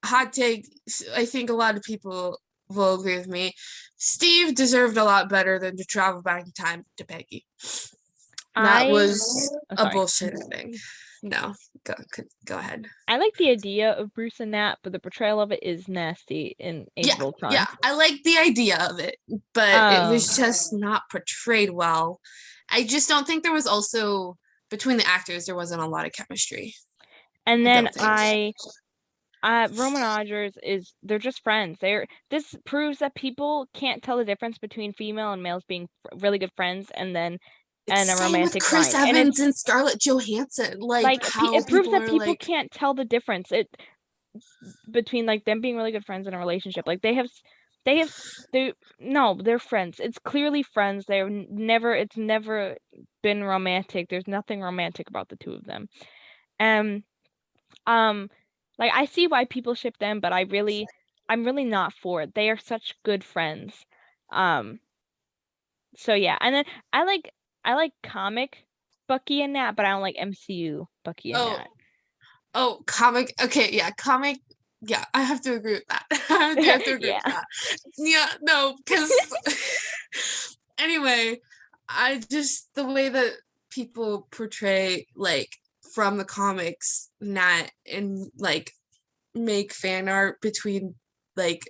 Hot take, I think a lot of people will agree with me. Steve deserved a lot better than to travel back in time to Peggy. That was a bullshit thing. No, go ahead. I like the idea of Bruce and Nat, but the portrayal of it is nasty in Age of Ultron. Yeah, I like the idea of it, but it was just not portrayed well. I just don't think there was also, between the actors, there wasn't a lot of chemistry. And then Roman Rogers they're just friends. This proves that people can't tell the difference between female and males being really good friends and a romantic with Chris Evans and Scarlett Johansson. It proves that people can't tell the difference between like them being really good friends in a relationship. Like they're friends. It's clearly friends. It's never been romantic. There's nothing romantic about the two of them. Like I see why people ship them, but I'm really not for it. They are such good friends. So yeah, and then I like comic Bucky and Nat, but I don't like MCU Bucky and Nat. Oh, comic. Okay, yeah, comic. Yeah, I have to agree with that. I have to agree with that. Yeah, no, because anyway, the way that people portray like from the comics Nat and like make fan art between like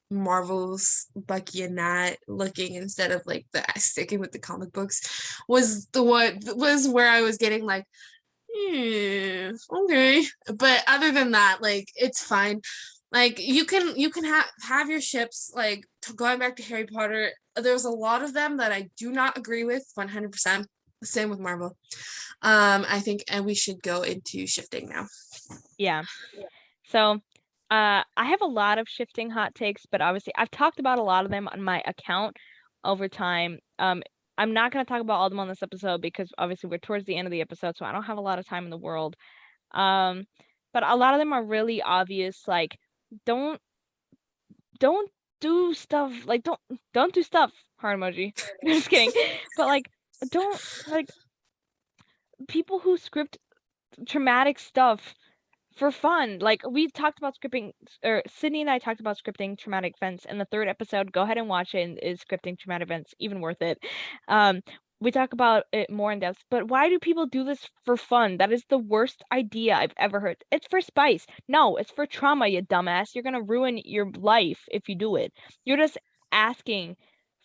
Marvel's Bucky and Nat looking instead of like sticking with the comic books was where I was getting like, okay. But other than that, like it's fine. Like you can have your ships. Like going back to Harry Potter, there's a lot of them that I do not agree with 100%. Same with Marvel. I think, and we should go into shifting now. Yeah. So I have a lot of shifting hot takes, but obviously I've talked about a lot of them on my account over time. I'm not going to talk about all of them on this episode because obviously we're towards the end of the episode, so I don't have a lot of time in the world. But a lot of them are really obvious. Like, don't do stuff. Like, don't do stuff. Heart emoji. Just kidding. But like, don't like people who script traumatic stuff for fun. Like we talked about scripting, or Sydney and I talked about scripting traumatic events in the third episode. Go ahead and watch it. Is scripting traumatic events even worth it? We talk about it more in depth, but why do people do this for fun? That is the worst idea I've ever heard. It's for spice. No, it's for trauma, you dumbass. You're gonna ruin your life if you do it. You're just asking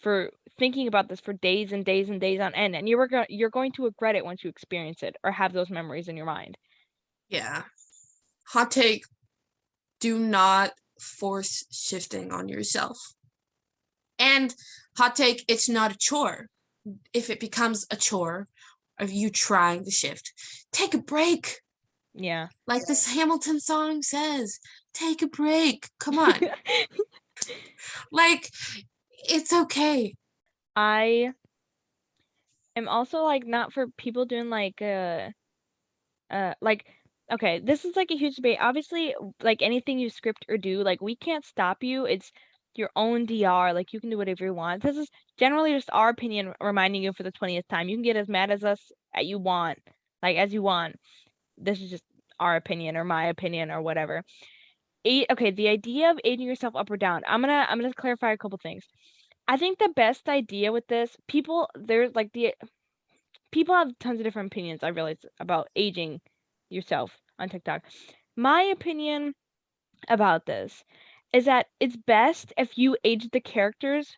for thinking about this for days and days and days on end, and you're going to regret it once you experience it or have those memories in your mind. Yeah. Hot take, do not force shifting on yourself. And hot take, it's not a chore. If it becomes a chore of you trying to shift, take a break. Yeah. Like this Hamilton song says, take a break. Come on. Like, it's okay. I am also like not for people doing like okay, this is like a huge debate. Obviously, like anything you script or do, like we can't stop you. It's your own DR. Like you can do whatever you want. This is generally just our opinion, reminding you for the 20th time. You can get as mad as us as you want, like as you want. This is just our opinion or my opinion or whatever. Okay, the idea of aging yourself up or down. I'm gonna clarify a couple things. I think the best idea with this, there's like the people have tons of different opinions, I realize, about aging yourself on TikTok. My opinion about this is that it's best if you age the characters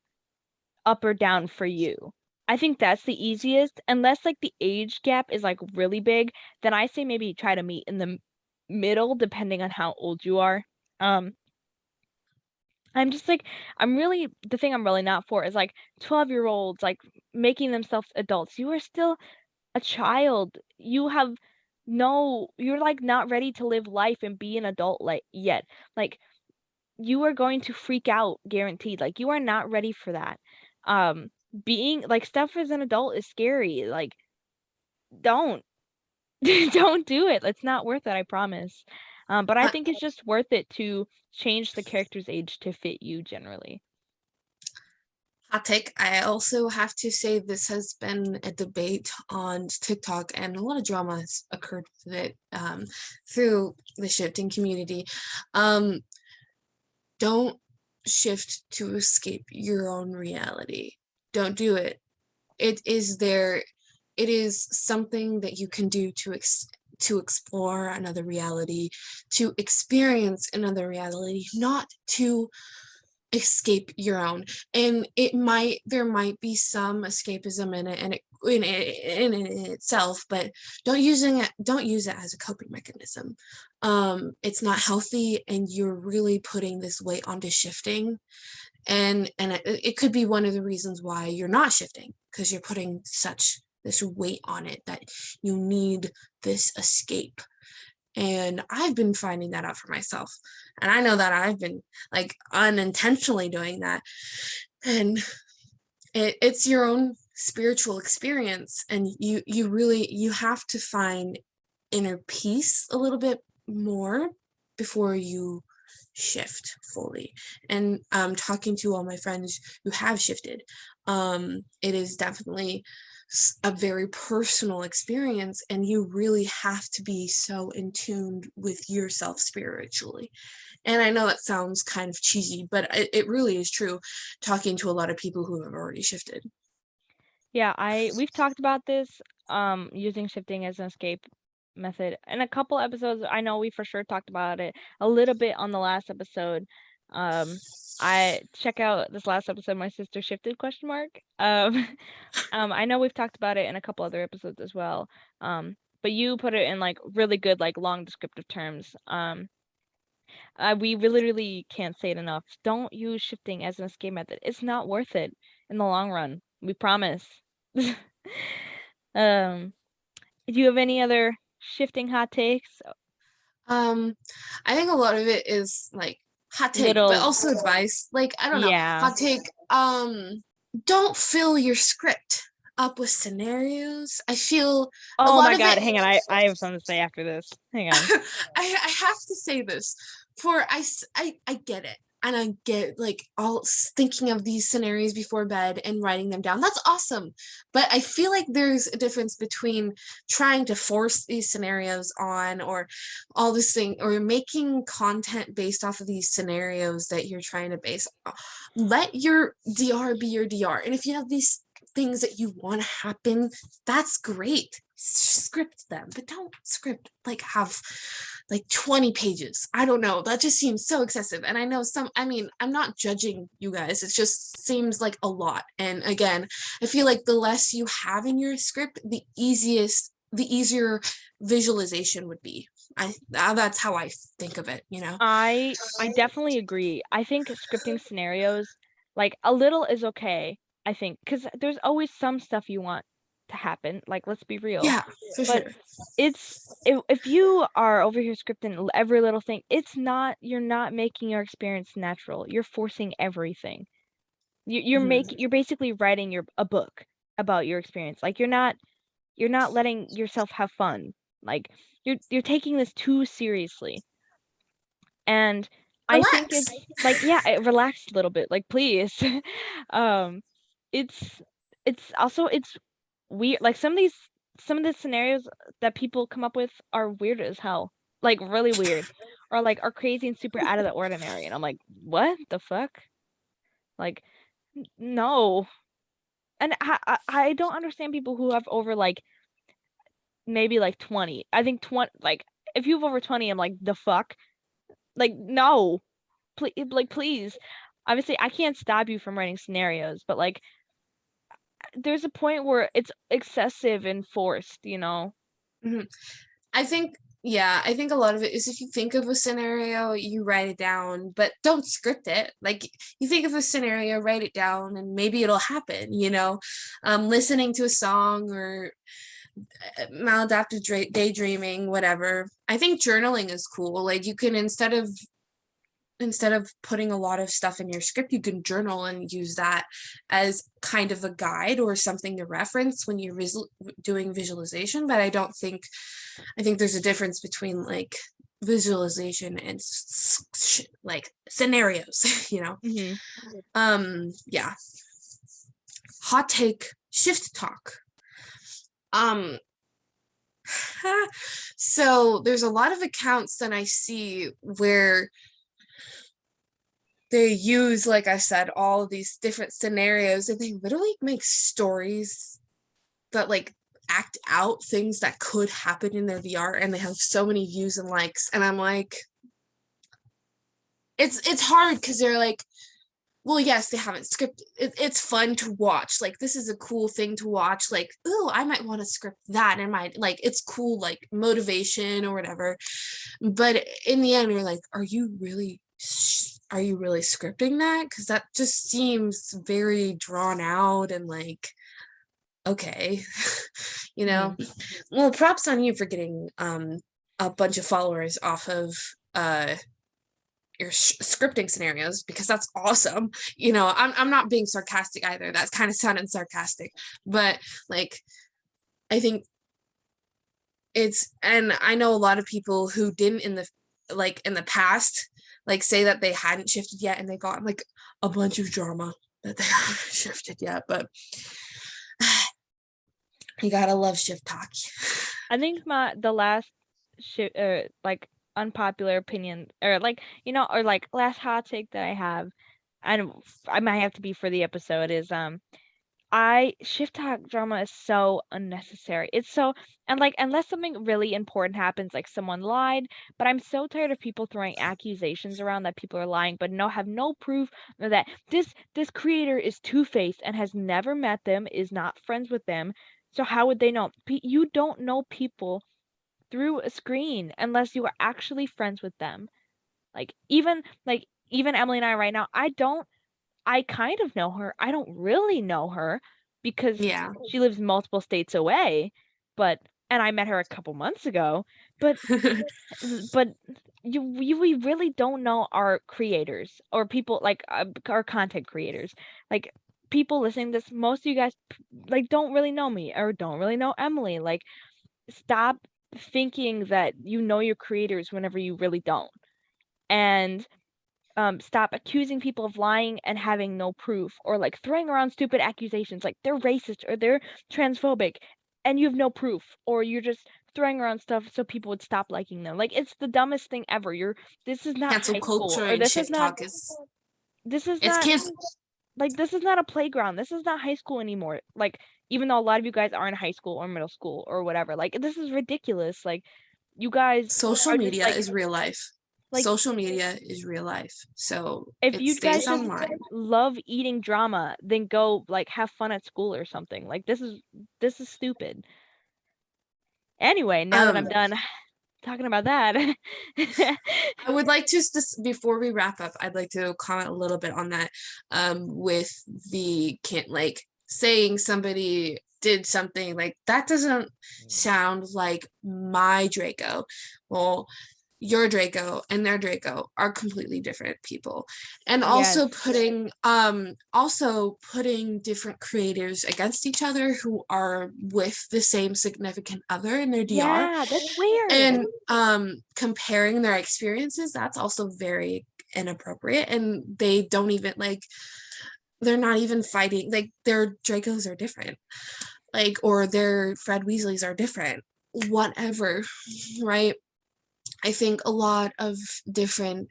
up or down for you. I think that's the easiest. Unless like the age gap is like really big, then I say maybe try to meet in the middle depending on how old you are. Um I'm just like the thing I'm really not for is like 12-year-olds like making themselves adults. You are still a child. You're like not ready to live life and be an adult like yet. Like you are going to freak out guaranteed. Like you are not ready for that. Um being like stuff as an adult is scary. Like don't don't do it. It's not worth it, I promise. But I Hot, think it's just worth it to change the character's age to fit you generally. hot take. I also have to say this has been a debate on TikTok, and a lot of drama has occurred with it through the shifting community. Um, don't shift to escape your own reality. Don't do it. It is there. It is something that you can do to explore another reality, to experience another reality, not to escape your own. And there might be some escapism in it, and in itself, but don't use it as a coping mechanism. It's not healthy, and you're really putting this weight onto shifting, and it could be one of the reasons why you're not shifting, because you're putting such this weight on it that you need this escape. And I've been finding that out for myself, and I know that I've been like unintentionally doing that. And it's your own spiritual experience, and you have to find inner peace a little bit more before you shift fully. And talking to all my friends who have shifted, it is definitely a very personal experience, and you really have to be so in tune with yourself spiritually. And I know that sounds kind of cheesy, but it really is true, talking to a lot of people who have already shifted. Yeah, we've talked about this, using shifting as an escape method in a couple episodes. I know we for sure talked about it a little bit on the last episode. Um, I check out this last episode, my sister shifted question mark. I know we've talked about it in a couple other episodes as well. But you put it in like really good, like long descriptive terms. We literally can't say it enough. Don't use shifting as an escape method. It's not worth it in the long run. We promise. Um, do you have any other shifting hot takes? Um, I think a lot of it is like hot take, but Little, also advice. Like, I don't know, yeah. hot take. Don't fill your script up with scenarios. I feel a Oh lot my of God, it. hang on. I have something to say after this. Hang on. I have to say this. I get it, and I get like all thinking of these scenarios before bed and writing them down. That's awesome, but I feel like there's a difference between trying to force these scenarios on, or all this thing, or making content based off of these scenarios that you're trying to base. Let your DR be your DR, and if you have these things that you want to happen, that's great. Script them, but don't script like have like 20 pages. I don't know, that just seems so excessive. And I know I'm not judging you guys, it just seems like a lot. And again, I feel like the less you have in your script, the easier visualization would be. That's how I think of it, you know. I definitely agree. I think scripting scenarios, like a little is okay, I think, because there's always some stuff you want to happen. Like, let's be real. Yeah, for But sure. if you are over here scripting every little thing, you're not making your experience natural. You're forcing everything. You're basically writing a book about your experience. Like you're not letting yourself have fun. Like you're taking this too seriously. And I think Relax. it's like, yeah, relax a little bit, like, please. It's also it's weird. Like some of the scenarios that people come up with are weird as hell, like really weird, or like are crazy and super out of the ordinary. And I'm like, what the fuck? Like, no. And I don't understand people who have over like maybe like 20. I think 20, like if you have over 20, I'm like, the fuck? Like, no. Please, like, please. Obviously, I can't stop you from writing scenarios, but like there's a point where it's excessive and forced, you know? Mhm. I think, yeah, I think a lot of it is if you think of a scenario, you write it down, but don't script it. Like you think of a scenario, write it down, and maybe it'll happen, you know? Listening to a song or maladaptive daydreaming, whatever. I think journaling is cool. Like you can instead of putting a lot of stuff in your script, you can journal and use that as kind of a guide or something to reference when you're doing visualization. But I think there's a difference between like visualization and like scenarios, you know? Yeah. Hot take, shifttok. So there's a lot of accounts that I see where they use, like I said, all of these different scenarios, and they literally make stories that like act out things that could happen in their VR, and they have so many views and likes. And I'm like, it's hard because they're like, well, yes, they haven't scripted. It's fun to watch. Like, this is a cool thing to watch. Like, oh, I might want to script that. And might like, it's cool, like motivation or whatever. But in the end, you're like, are you really scripting that? Because that just seems very drawn out and like, okay, you know. Well, props on you for getting a bunch of followers off of your scripting scenarios, because that's awesome. You know, I'm not being sarcastic either. That's kind of sounded sarcastic, but like, I think and I know a lot of people who didn't in the past, like say that they hadn't shifted yet, and they got like a bunch of drama that they haven't shifted yet. But you gotta love shifttok. I think the last like unpopular opinion, or like, you know, or like last hot take that I have, and I might have to be for the episode, is shifttok drama is so unnecessary. It's so, and like, unless something really important happens, like someone lied, but I'm so tired of people throwing accusations around that people are lying, but have no proof, or that this creator is two-faced and has never met them, is not friends with them. So how would they know? You don't know people through a screen unless you are actually friends with them. Like even Emily and I right now, I kind of know her. I don't really know her because Yeah. she lives multiple states away, and I met her a couple months ago, but but we really don't know our creators, or people like our content creators. Like, people listening to this, most of you guys like don't really know me or don't really know Emily. Like, stop thinking that you know your creators whenever you really don't. And stop accusing people of lying and having no proof, or like throwing around stupid accusations like they're racist or they're transphobic and you have no proof, or you're just throwing around stuff so people would stop liking them. Like, it's the dumbest thing ever. This is not Cancel high school, culture or and shifttok is this is it's not cancel. like this is not a playground. This is not high school anymore. Like, even though a lot of you guys are in high school or middle school or whatever, like, this is ridiculous. Like, you guys Social are just media is real life. like Social media is real life, so if it you guys stays just online. love eating drama, then go like have fun at school or something. Like, this is stupid. Anyway, now that I'm done talking about that. I would like to just before we wrap up, I'd like to comment a little bit on that, with the can't like saying somebody did something like that doesn't sound like my Draco. Well, your Draco and their Draco are completely different people. And Yes. also putting different creators against each other who are with the same significant other in their DR. Yeah, that's weird. And comparing their experiences, that's also very inappropriate. And they don't even like, they're not even fighting, like their Dracos are different, like, or their Fred Weasleys are different, whatever, right? I think a lot of different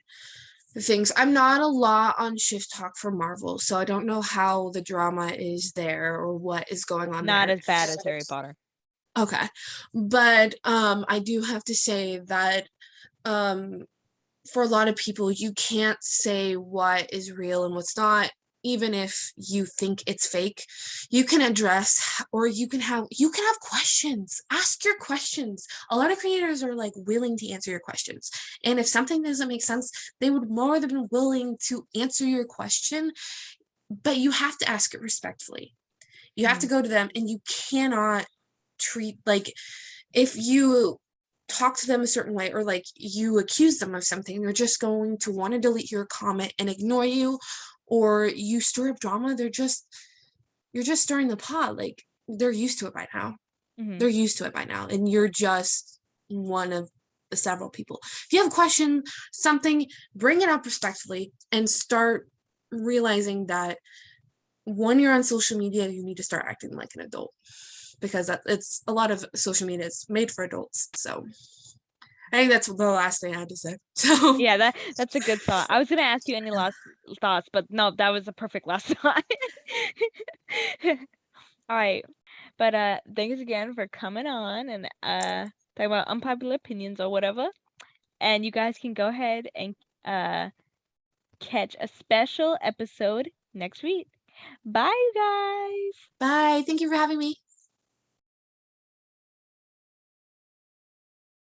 things. I'm not a lot on shifttok for Marvel, so I don't know how the drama is there or what is going on Not there. as bad as Harry Potter. Okay. But I do have to say that for a lot of people, you can't say what is real and what's not, even if you think it's fake. You can address, or you can have questions. Ask your questions. A lot of creators are like willing to answer your questions, and if something doesn't make sense, they would more than be willing to answer your question, but you have to ask it respectfully. You have to go to them, and you cannot treat, like, if you talk to them a certain way, or like you accuse them of something, they're just going to want to delete your comment and ignore you, or you stir up drama, you're just stirring the pot. Like, they're used to it by now. They're used to it by now, and you're just one of the several people. If you have a question, something, bring it up respectfully, and start realizing that when you're on social media, you need to start acting like an adult, because it's a lot of social media is made for adults. So I think that's the last thing I had to say. So yeah, that's a good thought. I was gonna ask you any last thoughts, but no, that was a perfect last thought. All right, but thanks again for coming on and talking about unpopular opinions or whatever. And you guys can go ahead and catch a special episode next week. Bye, you guys. bye. Thank you for having me.